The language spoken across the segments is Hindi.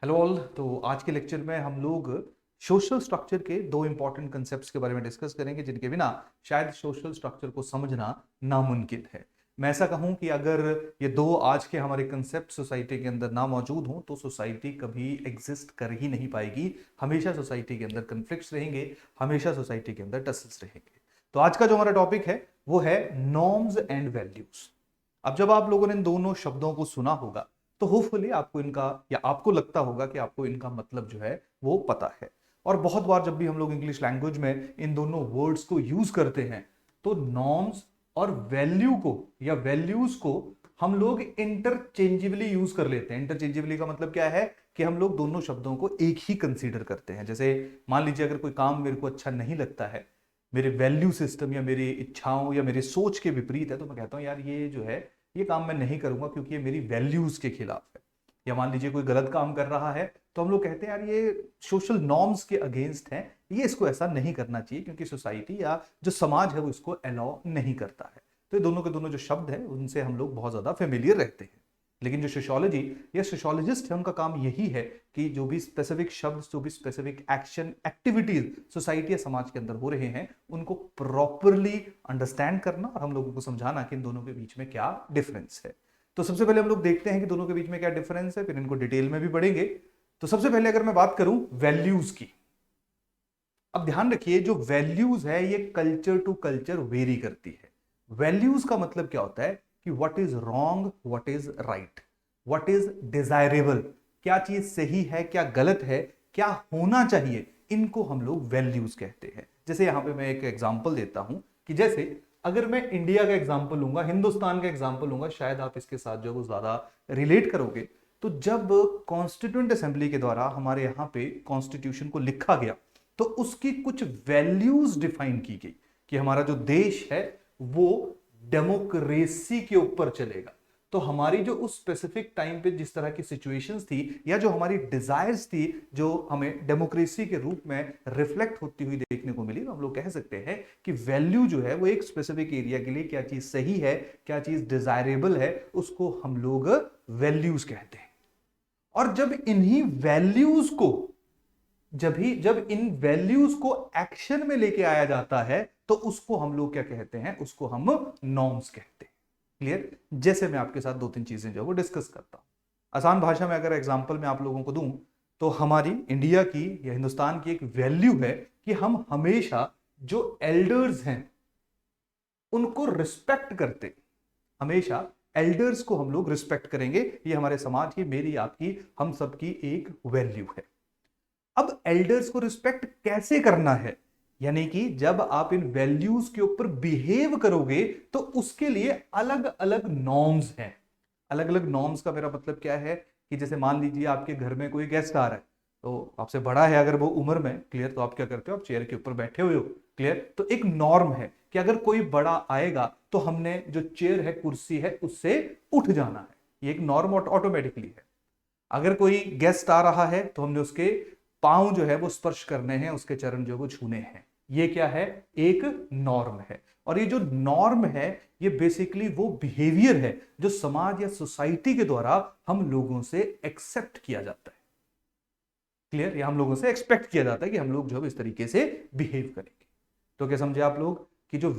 Hello all. तो आज के लेक्चर में हम लोग सोशल स्ट्रक्चर के दो इंपॉर्टेंट कंसेप्ट्स के बारे में डिस्कस करेंगे जिनके बिना शायद सोशल स्ट्रक्चर को समझना नामुमकिन है। मैं ऐसा कहूं कि अगर ये दो आज के हमारे कंसेप्ट सोसाइटी के अंदर ना मौजूद हों तो सोसाइटी कभी एग्जिस्ट कर ही नहीं पाएगी। हमेशा सोसाइटी के अंदर कन्फ्लिक्ट्स रहेंगे, हमेशा सोसाइटी के अंदर टसल्स रहेंगे। तो आज का जो हमारा टॉपिक है वो है नॉर्म्स एंड वैल्यूज। अब जब आप लोगों ने इन दोनों शब्दों को सुना होगा तो होपफुली आपको इनका या आपको लगता होगा कि आपको इनका मतलब जो है वो पता है। और बहुत बार जब भी हम लोग इंग्लिश लैंग्वेज में इन दोनों वर्ड्स को यूज करते हैं तो नॉर्म्स और वैल्यू को या वैल्यूज को हम लोग इंटरचेंजेबली यूज कर लेते हैं। इंटरचेंजेबली का मतलब क्या है कि हम लोग दोनों शब्दों को एक ही कंसीडर करते हैं। जैसे मान लीजिए अगर कोई काम मेरे को अच्छा नहीं लगता है, मेरे वैल्यू सिस्टम या मेरी इच्छाओं या मेरी सोच के विपरीत है, तो मैं कहता हूं यार ये जो है ये काम मैं नहीं करूंगा क्योंकि ये मेरी वैल्यूज के खिलाफ है। या मान लीजिए कोई गलत काम कर रहा है तो हम लोग कहते हैं यार ये सोशल नॉर्म्स के अगेंस्ट है, ये इसको ऐसा नहीं करना चाहिए क्योंकि सोसाइटी या जो समाज है वो इसको अलाउ नहीं करता है। तो ये दोनों के दोनों जो शब्द है उनसे हम लोग बहुत ज्यादा फेमिलियर रहते हैं। लेकिन जो सोशियोलॉजी या सोशियोलॉजिस्ट है उनका काम यही है कि जो भी स्पेसिफिक शब्द, जो भी स्पेसिफिक एक्शन एक्टिविटीज सोसाइटी या समाज के अंदर हो रहे हैं उनको प्रॉपरली अंडरस्टैंड करना और हम लोगों को समझाना कि इन दोनों के बीच में क्या डिफरेंस है। तो सबसे पहले हम लोग देखते हैं कि दोनों के बीच में क्या डिफरेंस है, फिर इनको डिटेल में भी पढ़ेंगे। तो सबसे पहले अगर मैं बात करूं वैल्यूज की, अब ध्यान रखिए जो वैल्यूज है ये कल्चर टू कल्चर वेरी करती है। वैल्यूज का मतलब क्या होता है कि what is wrong, what is right, what is desirable, क्या चीज सही है, क्या गलत है, क्या होना चाहिए, इनको हम लोग वैल्यूज कहते हैं। जैसे यहां पे मैं एक एग्जांपल देता हूं कि जैसे अगर मैं इंडिया का एग्जांपल लूंगा, हिंदुस्तान का एग्जांपल लूंगा, शायद आप इसके साथ जो ज्यादा रिलेट करोगे। तो जब कॉन्स्टिट्यूंट असेंबली के द्वारा हमारे यहां पे कॉन्स्टिट्यूशन को लिखा गया तो उसकी कुछ वैल्यूज डिफाइन की गई कि हमारा जो देश है वो डेमोक्रेसी के ऊपर चलेगा। तो हमारी जो उस स्पेसिफिक टाइम पे जिस तरह की सिचुएशंस थी या जो हमारी डिजायर्स थी जो हमें डेमोक्रेसी के रूप में रिफ्लेक्ट होती हुई देखने को मिली, तो हम लोग कह सकते हैं कि वैल्यू जो है वो एक स्पेसिफिक एरिया के लिए क्या चीज सही है, क्या चीज डिजायरेबल है, उसको हम लोग वैल्यूज कहते हैं। और जब इन वैल्यूज को एक्शन में लेके आया जाता है तो उसको हम लोग क्या कहते हैं, उसको हम नॉर्म्स कहते हैं। क्लियर? जैसे मैं आपके साथ दो तीन चीजें जो है वो डिस्कस करता हूं आसान भाषा में, अगर एग्जांपल मैं आप लोगों को दूं तो हमारी इंडिया की या हिंदुस्तान की एक वैल्यू है कि हम हमेशा जो एल्डर्स हैं उनको रिस्पेक्ट करते, हमेशा एल्डर्स को हम लोग रिस्पेक्ट करेंगे। ये हमारे समाज की, मेरी, आपकी, हम सबकी एक वैल्यू है। अब एल्डर्स को रिस्पेक्ट कैसे करना है, यानी कि जब आप इन वैल्यूज के ऊपर बिहेव करोगे तो उसके लिए अलग अलग नॉर्म्स हैं। अलग अलग नॉर्म्स का मेरा मतलब क्या है कि जैसे मान लीजिए आपके घर में कोई गेस्ट आ रहा है, तो आपसे बड़ा है अगर वो उम्र में, क्लियर, तो आप क्या करते हो, आप चेयर के ऊपर बैठे हुए हो। क्लियर? तो एक नॉर्म है कि अगर कोई बड़ा आएगा तो हमने जो चेयर है, कुर्सी है, उससे उठ जाना है। ये एक नॉर्म ऑटोमेटिकली है। अगर कोई गेस्ट आ रहा है तो हमने उसके पांव जो है वो स्पर्श करने हैं, उसके चरण जो है वो छूने हैं। ये क्या है? एक नॉर्म है। और ये जो नॉर्म है ये बेसिकली वो बिहेवियर है जो समाज या सोसाइटी के द्वारा हम लोगों से एक्सेप्ट किया जाता है। क्लियर? या हम लोगों से एक्सपेक्ट किया जाता है कि हम लोग जो है इस तरीके से बिहेव करेंगे। तो क्या समझे आप लोग कि जो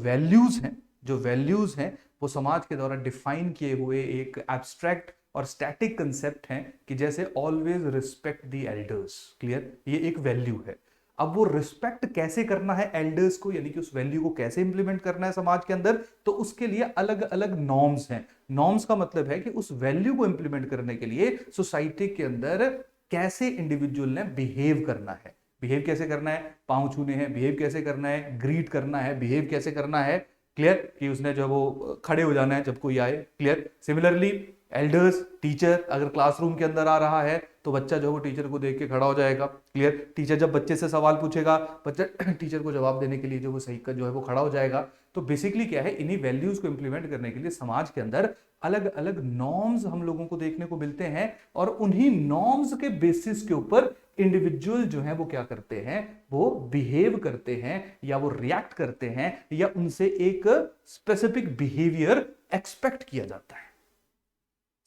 वैल्यूज हैं वो समाज के द्वारा डिफाइन किए हुए एक एब्स्ट्रैक्ट और स्टैटिक कंसेप्ट हैं कि जैसे always respect the elders. Clear? ये एक वैल्यू है। अब वो रिस्पेक्ट कैसे करना है एल्डर्स को, यानी कि उस वैल्यू को कैसे इंप्लीमेंट करना है समाज के अंदर, तो उसके लिए अलग अलग नॉर्म्स हैं। नॉर्म्स का मतलब है कि उस वैल्यू को इंप्लीमेंट करने के लिए सोसाइटी के अंदर कैसे इंडिविजुअल ने बिहेव करना है। बिहेव कैसे करना है? पांव छूने हैं, बिहेव कैसे करना है? ग्रीट करना है, बिहेव कैसे करना है? क्लियर? कि उसने जो वो खड़े हो जाना है जब कोई आए। क्लियर? सिमिलरली एल्डर्स, टीचर अगर क्लासरूम के अंदर आ रहा है तो बच्चा जो है वो टीचर को देख के खड़ा हो जाएगा। क्लियर? टीचर जब बच्चे से सवाल पूछेगा, बच्चा टीचर को जवाब देने के लिए जो वो सही का जो है वो खड़ा हो जाएगा। तो बेसिकली क्या है, इन्हीं वैल्यूज को इंप्लीमेंट करने के लिए समाज के अंदर अलग अलग नॉर्म्स हम लोगों को देखने को मिलते हैं और उन्हीं नॉर्म्स के बेसिस के ऊपर इंडिविजुअल जो है वो क्या करते हैं, वो बिहेव करते हैं या वो रिएक्ट करते हैं या उनसे एक स्पेसिफिक बिहेवियर एक्सपेक्ट किया जाता है।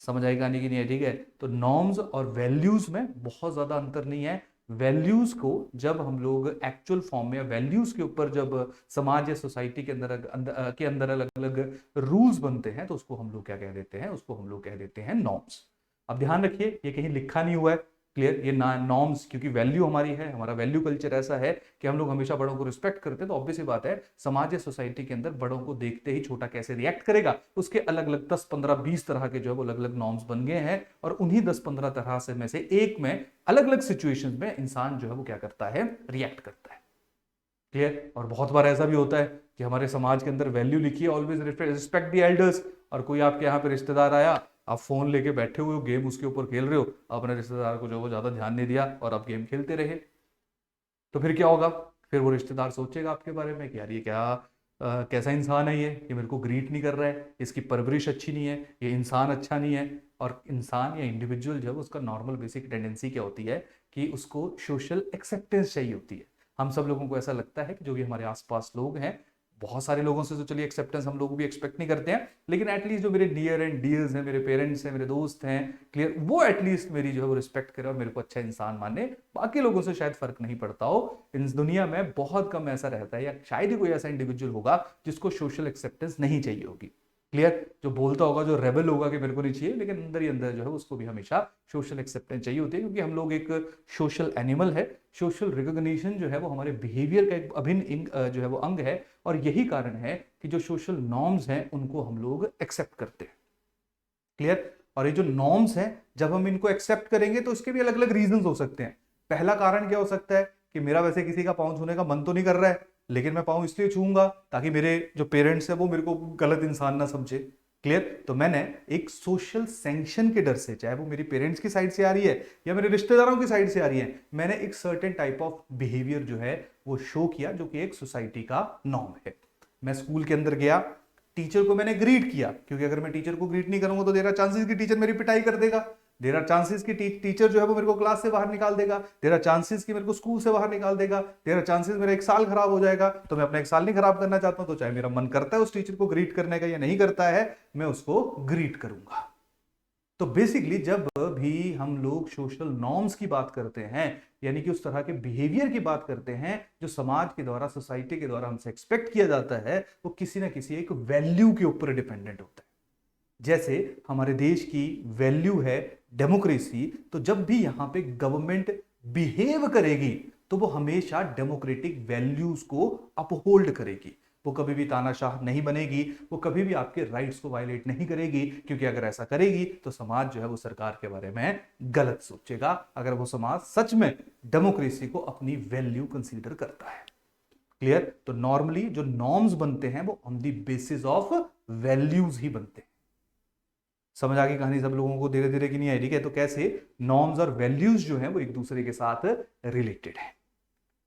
समझ आई कहानी की नहीं है? ठीक है, तो नॉर्म्स और वैल्यूज में बहुत ज्यादा अंतर नहीं है। वैल्यूज को जब हम लोग एक्चुअल फॉर्म में, वैल्यूज के ऊपर जब समाज या सोसाइटी के अंदर अलग अलग रूल्स बनते हैं तो उसको हम लोग क्या कह देते हैं? उसको हम लोग कह देते हैं नॉर्म्स। अब ध्यान रखिए, ये कहीं लिखा नहीं हुआ है, क्लियर? ये नॉर्म्स, क्योंकि वैल्यू हमारी है, हमारा वैल्यू कल्चर ऐसा है कि हम लोग हमेशा बड़ों को रिस्पेक्ट करते हैं, तो ऑब्वियस सी बात है समाज या सोसाइटी के अंदर बड़ों को देखते ही छोटा कैसे रिएक्ट करेगा, उसके अलग अलग 10 15 20 तरह के जो है वो अलग अलग नॉर्म्स बन गए हैं, और उन्हीं 10 15 तरह से में से एक में अलग अलग सिचुएशंस में इंसान जो है वो क्या करता है? रिएक्ट करता है। क्लियर? और बहुत बार ऐसा भी होता है कि हमारे समाज के अंदर वैल्यू लिखी है ऑलवेज रिस्पेक्ट द एल्डर्स, और कोई आपके यहाँ पे रिश्तेदार आया, आप फोन लेके बैठे हुए हो, गेम उसके ऊपर खेल रहे हो, अपने रिश्तेदार को जो वो ज्यादा ध्यान नहीं दिया और आप गेम खेलते रहे, तो फिर क्या होगा? फिर वो रिश्तेदार सोचेगा आपके बारे में कि यार ये क्या कैसा इंसान है, ये मेरे को ग्रीट नहीं कर रहा है, इसकी परवरिश अच्छी नहीं है, ये इंसान अच्छा नहीं है। और इंसान या इंडिविजुअल जो है उसका नॉर्मल बेसिक टेंडेंसी क्या होती है कि उसको सोशल एक्सेप्टेंस चाहिए होती है। हम सब लोगों को ऐसा लगता है कि जो भी हमारे आसपास लोग हैं, बहुत सारे लोगों से तो चलिए एक्सेप्टेंस हम लोग भी एक्सपेक्ट नहीं करते हैं, लेकिन एटलीस्ट जो मेरे डियर एंड डियर्स हैं, मेरे पेरेंट्स हैं, मेरे दोस्त हैं, क्लियर, वो एटलीस्ट मेरी जो है वो रिस्पेक्ट करे और मेरे को अच्छा इंसान माने। बाकी लोगों से शायद फर्क नहीं पड़ता हो, इस दुनिया में बहुत कम ऐसा रहता है, या शायद ही कोई ऐसा इंडिविजुअल होगा जिसको सोशल एक्सेप्टेंस नहीं चाहिए होगी। क्लियर? जो बोलता होगा, जो रेबल होगा कि मेरे को नहीं चाहिए, लेकिन अंदर ही अंदर जो है उसको भी हमेशा सोशल एक्सेप्टेंस चाहिए होती है, क्योंकि हम लोग एक सोशल एनिमल है। सोशल रिकॉग्निशन जो है वो हमारे बिहेवियर का एक अभिन्न जो है वो अंग है, और यही कारण है कि जो सोशल नॉर्म्स हैं उनको हम लोग एक्सेप्ट करते हैं। क्लियर? और ये जो नॉर्म्स हैं, जब हम इनको एक्सेप्ट करेंगे तो इसके भी अलग अलग रीजन हो सकते हैं। पहला कारण क्या हो सकता है कि मेरा वैसे किसी का पाँव छूने का मन तो नहीं कर रहा है, लेकिन मैं पाँव इसलिए छूंगा ताकि मेरे जो पेरेंट्स हैं वो मेरे को गलत इंसान ना समझे। क्लियर? तो मैंने एक सोशल सैंक्शन के डर से, चाहे वो मेरी पेरेंट्स की साइड से आ रही है या मेरे रिश्तेदारों की साइड से आ रही है, मैंने एक सर्टेन टाइप ऑफ बिहेवियर जो है वो शो किया, जो कि एक सोसाइटी का नॉर्म है। मैं स्कूल के अंदर गया, टीचर को मैंने ग्रीट किया, क्योंकि अगर मैं टीचर को ग्रीट नहीं करूंगा तो देर आर चांसेस कि टीचर मेरी पिटाई कर देगा, देर आर चांसेस कि टीचर जो है वो मेरे को क्लास से बाहर निकाल देगा, देर आर चांसेस कि मेरे को स्कूल से बाहर निकाल देगा, देर आर चांसेस मेरा एक साल खराब हो जाएगा। तो मैं अपना एक साल नहीं खराब करना चाहता हूं, तो चाहे मेरा मन करता है उस टीचर को ग्रीट करने का या नहीं करता है, मैं उसको ग्रीट करूंगा। तो बेसिकली जब भी हम लोग सोशल नॉर्म्स की बात करते हैं, यानी कि उस तरह के बिहेवियर की बात करते हैं जो समाज के द्वारा, सोसाइटी के द्वारा हमसे एक्सपेक्ट किया जाता है, वो किसी ना किसी एक वैल्यू के ऊपर डिपेंडेंट होता है। जैसे हमारे देश की वैल्यू है डेमोक्रेसी, तो जब भी यहां पे गवर्नमेंट बिहेव करेगी तो वो हमेशा डेमोक्रेटिक वैल्यूज को अपहोल्ड करेगी। वो कभी भी तानाशाह नहीं बनेगी, वो कभी भी आपके राइट्स को वायलेट नहीं करेगी, क्योंकि अगर ऐसा करेगी तो समाज जो है वो सरकार के बारे में गलत सोचेगा, अगर वो समाज सच में डेमोक्रेसी को अपनी वैल्यू कंसीडर करता है। क्लियर? तो नॉर्मली जो नॉर्म्स बनते हैं वो on the basis of values ही बनते हैं। समझ आ गई कहानी सब लोगों को धीरे धीरे की नहीं आई? ठीक है, तो कैसे नॉर्म्स और वैल्यूज जो हैं वो एक दूसरे के साथ रिलेटेड है।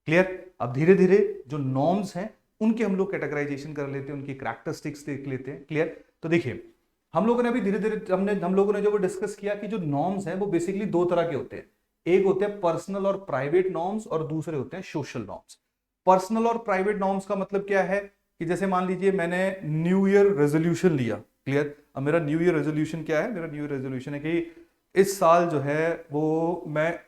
क्लियर? अब धीरे धीरे जो नॉर्म्स हैं उनके हम लोग कैटेगराइजेशन कर लेते हैं, उनकी कैरेक्टरिस्टिक्स देख लेते हैं। क्लियर? तो देखिए, हम लोगों ने अभी धीरे धीरे हम लोगों ने जो डिस्कस किया कि जो नॉर्म्स हैं वो बेसिकली दो तरह के होते हैं। एक होते हैं पर्सनल और प्राइवेट नॉर्म्स, और दूसरे होते हैं सोशल नॉर्म्स। पर्सनल और प्राइवेट नॉर्म्स का मतलब क्या है कि जैसे मान लीजिए मैंने न्यू ईयर रेजोल्यूशन लिया। क्लियर? अब मेरा न्यू ईयर रेजोल्यूशन क्या है? मेरा न्यू ईयर रेजोल्यूशन है कि इस साल जो है वो मैं,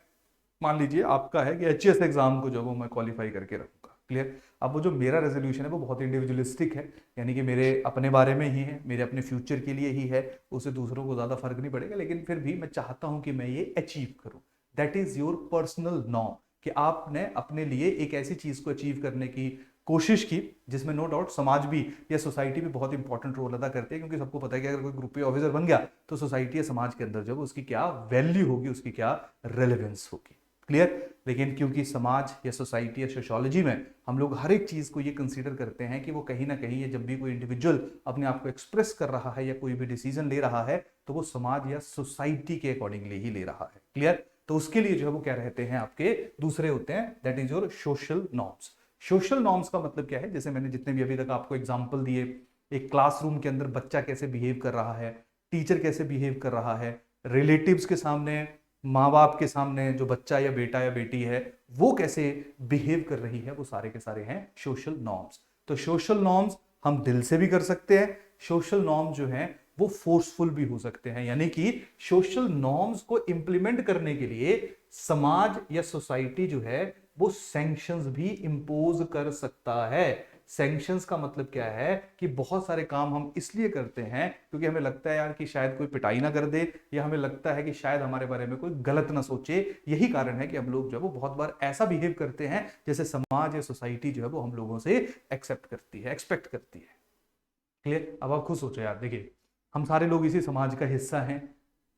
मान लीजिए आपका है कि एचएस एग्जाम को जो वो मैं क्वालिफाई करके रखूंगा। क्लियर? अब वो जो मेरा रेजोल्यूशन है वो बहुत इंडिविजुअलिस्टिक है, यानी कि मेरे अपने बारे में ही है, मेरे अपने फ्यूचर के लिए ही है, उससे दूसरों को ज्यादा फर्क नहीं पड़ेगा, लेकिन फिर भी मैं चाहता हूं कि मैं ये अचीव करूं। That is your personal norm, कि आपने अपने लिए एक ऐसी चीज को अचीव करने की कोशिश की जिसमें नो डाउट समाज भी या सोसाइटी भी बहुत इंपॉर्टेंट रोल अदा करते हैं, क्योंकि सबको पता है कि अगर कोई ग्रुप ए ऑफिसर बन गया तो सोसाइटी या समाज के अंदर जब उसकी क्या वैल्यू होगी, उसकी क्या रेलेवेंस होगी। क्लियर? लेकिन क्योंकि समाज या सोसाइटी या सोशियोलॉजी में हम लोग हर एक चीज को ये कंसीडर करते हैं कि वो कहीं ना कहीं, जब भी कोई इंडिविजुअल अपने आप को एक्सप्रेस कर रहा है या कोई भी डिसीजन ले रहा है तो वो समाज या सोसाइटी के अकॉर्डिंगली ही ले रहा है। क्लियर? तो उसके लिए जो है वो क्या रहते हैं, आपके दूसरे होते हैं, that is your social norms. Social norms का मतलब क्या है? जैसे मैंने जितने भी अभी तक आपको एग्जाम्पल दिए, एक क्लासरूम के अंदर बच्चा कैसे बिहेव कर रहा है, टीचर कैसे बिहेव कर रहा है, रिलेटिव्स के सामने, माँ बाप के सामने जो बच्चा या बेटा या बेटी है वो कैसे बिहेव कर रही है, वो सारे के सारे हैं सोशल नॉर्म्स। तो सोशल नॉर्म्स हम दिल से भी कर सकते हैं, सोशल नॉर्म्स जो हैं वो फोर्सफुल भी हो सकते हैं। यानी कि सोशल नॉर्म्स को इंप्लीमेंट करने के लिए समाज या सोसाइटी जो है वो सैंक्शंस भी इंपोज कर सकता है। सैंक्शंस का मतलब क्या है कि बहुत सारे काम हम इसलिए करते हैं क्योंकि हमें लगता है यार कि शायद कोई पिटाई ना कर दे, या हमें लगता है कि शायद हमारे बारे में कोई गलत ना सोचे। यही कारण है कि हम लोग जो है वो बहुत बार ऐसा बिहेव करते हैं जैसे समाज या सोसाइटी जो है वो हम लोगों से एक्सेप्ट करती है, एक्सपेक्ट करती है। क्लियर? अब आप खुद सोचो यार, देखिए हम सारे लोग इसी समाज का हिस्सा हैं।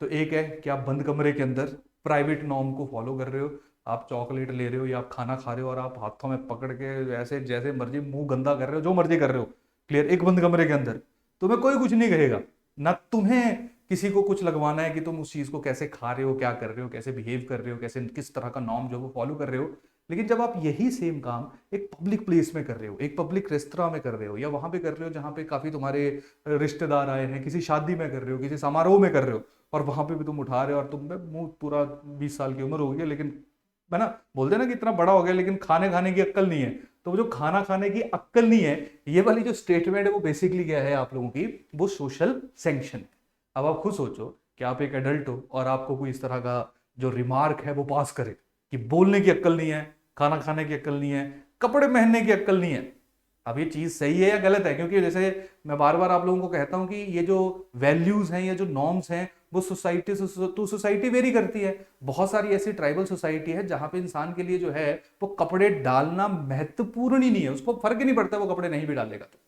तो एक है कि आप बंद कमरे के अंदर प्राइवेट नॉर्म को फॉलो कर रहे हो, आप चॉकलेट ले रहे हो या आप खाना खा रहे हो और आप हाथों में पकड़ के ऐसे जैसे मर्जी मुंह गंदा कर रहे हो, जो मर्जी कर रहे हो, क्लियर, एक बंद कमरे के अंदर तुम्हें कोई कुछ नहीं कहेगा। ना तुम्हें किसी को कुछ लगवाना है कि तुम उस चीज को कैसे खा रहे हो, क्या कर रहे हो, कैसे बिहेव कर रहे हो, कैसे किस तरह का नॉर्म जो वो फॉलो कर रहे हो। लेकिन जब आप यही सेम काम एक पब्लिक प्लेस में कर रहे हो, एक पब्लिक रेस्तरां में कर रहे हो, या वहां पे कर रहे हो जहां पे काफी तुम्हारे रिश्तेदार आए हैं, किसी शादी में कर रहे हो, किसी समारोह में कर रहे हो, और वहां पे भी तुम उठा रहे हो और तुम में मुंह पूरा 20 साल की उम्र हो गई है, लेकिन है ना, बोलते ना कि इतना बड़ा हो गया लेकिन खाने खाने की अक्ल नहीं है। तो वो जो खाना खाने की अक्ल नहीं है, ये वाली जो स्टेटमेंट है वो बेसिकली क्या है आप लोगों की, वो सोशल सैंक्शन है। अब आप खुद सोचो कि आप एक एडल्ट हो और आपको कोई इस तरह का जो रिमार्क है वो पास करे कि बोलने की अक्ल नहीं है, खाना खाने की अक्ल नहीं है, कपड़े पहनने की अक्ल नहीं है। अब ये चीज सही है या गलत है? क्योंकि जैसे मैं बार बार आप लोगों को कहता हूं कि ये जो वैल्यूज हैं, ये जो नॉर्म्स हैं, वो सोसाइटी टू सोसाइटी वेरी करती है। बहुत सारी ऐसी ट्राइबल सोसाइटी है जहां पे इंसान के लिए जो है वो कपड़े डालना महत्वपूर्ण ही नहीं है, उसको फर्क ही नहीं पड़ता वो कपड़े नहीं भी डालेगा तो।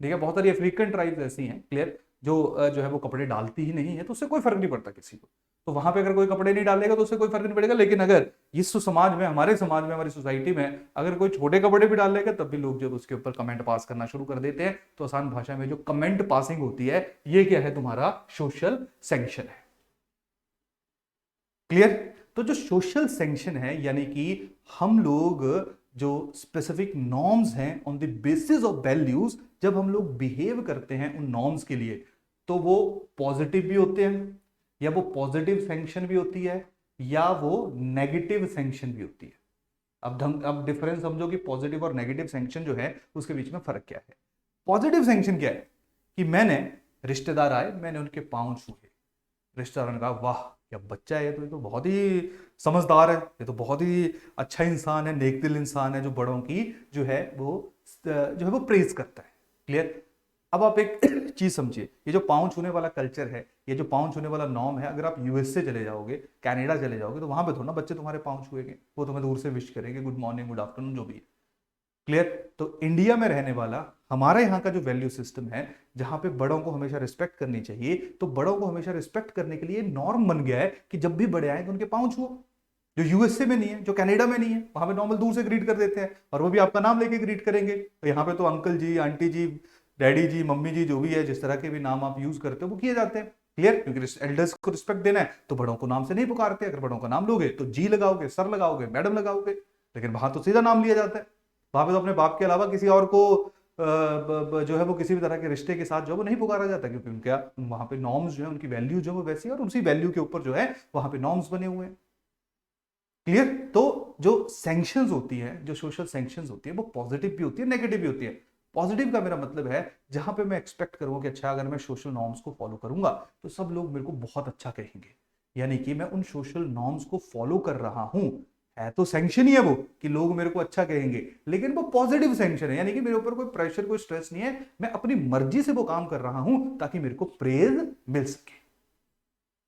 ठीक है, बहुत सारी अफ्रीकन ट्राइब्स ऐसी हैं, क्लियर, जो है वो कपड़े डालती ही नहीं है, तो उससे कोई फर्क नहीं पड़ता किसी को। तो वहां पे अगर कोई कपड़े नहीं डालेगा तो उससे कोई फर्क नहीं पड़ेगा। लेकिन अगर इस समाज में, हमारे समाज में, हमारी सोसाइटी में अगर कोई छोटे कपड़े भी डाल लेगा तब भी लोग जब उसके ऊपर कमेंट पास करना शुरू कर देते हैं। तो आसान भाषा में जो कमेंट पासिंग होती है, ये क्या है, तुम्हारा सोशल सैंक्शन है। क्लियर? तो जो सोशल सैंक्शन है यानी कि हम लोग जो स्पेसिफिक नॉर्म्स हैं on the basis of values, जब हम लोग बिहेव करते हैं उन नॉर्म्स के लिए, तो वो पॉजिटिव भी होते हैं, या वो पॉजिटिव सैंक्शन भी होती है, या वो नेगेटिव सैंक्शन भी होती है। अब डिफरेंस समझो कि पॉजिटिव और नेगेटिव सैंक्शन जो है उसके बीच में फर्क क्या है। पॉजिटिव सैंक्शन क्या है कि मैंने, रिश्तेदार आए, मैंने उनके पांव छुए, रिश्तेदार ने कहा वाह क्या बच्चा है, ये तो बहुत ही समझदार है, ये तो बहुत ही अच्छा इंसान है, नेक दिल इंसान है, जो बड़ों की जो है वो प्रेज करता है। क्लियर? अब आप एक चीज समझिए, ये जो पांव छूने वाला कल्चर है, ये जो पांव छूने वाला नॉर्म है, अगर आप यूएसए चले जाओगे, कनाडा चले जाओगे, तो वहां पे थोड़ा ना बच्चे तुम्हारे पांव छुएंगे, वो तुम्हें दूर से विश करेंगे, गुड मॉर्निंग, गुड आफ्टरनून, जो भी है। क्लियर? तो इंडिया में रहने वाला हमारा यहाँ का जो वैल्यू सिस्टम है, जहां पे बड़ों को हमेशा रिस्पेक्ट करनी चाहिए, तो बड़ों को हमेशा रिस्पेक्ट करने के लिए नॉर्म बन गया है कि जब भी बड़े आए तो उनके पांव छुओ। जो यूएसए में नहीं है, जो कनाडा में नहीं है, वहां पे नॉर्मल दूर से ग्रीट कर देते हैं, और वो भी आपका नाम लेके ग्रीट करेंगे। तो यहाँ पे तो अंकल जी, आंटी जी, डैडी जी, मम्मी जी, जो भी है, जिस तरह के भी नाम आप यूज करते हो वो किए जाते हैं। क्लियर? क्योंकि एल्डर्स को रिस्पेक्ट देना है तो बड़ों को नाम से नहीं पुकारते। अगर बड़ों का नाम लोगे तो जी लगाओगे, सर लगाओगे, मैडम लगाओगे, लेकिन वहां तो सीधा नाम लिया जाता है। वहां पे तो अपने बाप के अलावा किसी और को जो है वो किसी भी तरह के रिश्ते के साथ जो है वो नहीं पुकारा जाता, क्योंकि उनका वहां पे नॉर्म्स जो है, उनकी वैल्यू जो है वो वैसी है, और उसी वैल्यू के ऊपर जो है वहां पे नॉर्म्स बने हुए हैं। क्लियर? तो जो सैंक्शंस होती है, जो सोशल सैंक्शंस होती है, वो पॉजिटिव भी होती है, नेगेटिव भी होती है। पॉजिटिव का मेरा मतलब है जहां पे मैं एक्सपेक्ट करूंगा कि अच्छा अगर मैं सोशल नॉर्म्स को फॉलो करूंगा तो सब लोग मेरे को बहुत अच्छा कहेंगे, यानी कि मैं उन सोशल नॉर्म्स को फॉलो कर रहा हूं। है तो सैंक्शन ही है वो कि लोग मेरे को अच्छा कहेंगे, लेकिन वो पॉजिटिव सैंक्शन है, यानी कि मेरे ऊपर कोई प्रेशर, कोई स्ट्रेस नहीं है, मैं अपनी मर्जी से वो काम कर रहा हूं ताकि मेरे को प्रेज मिल सके।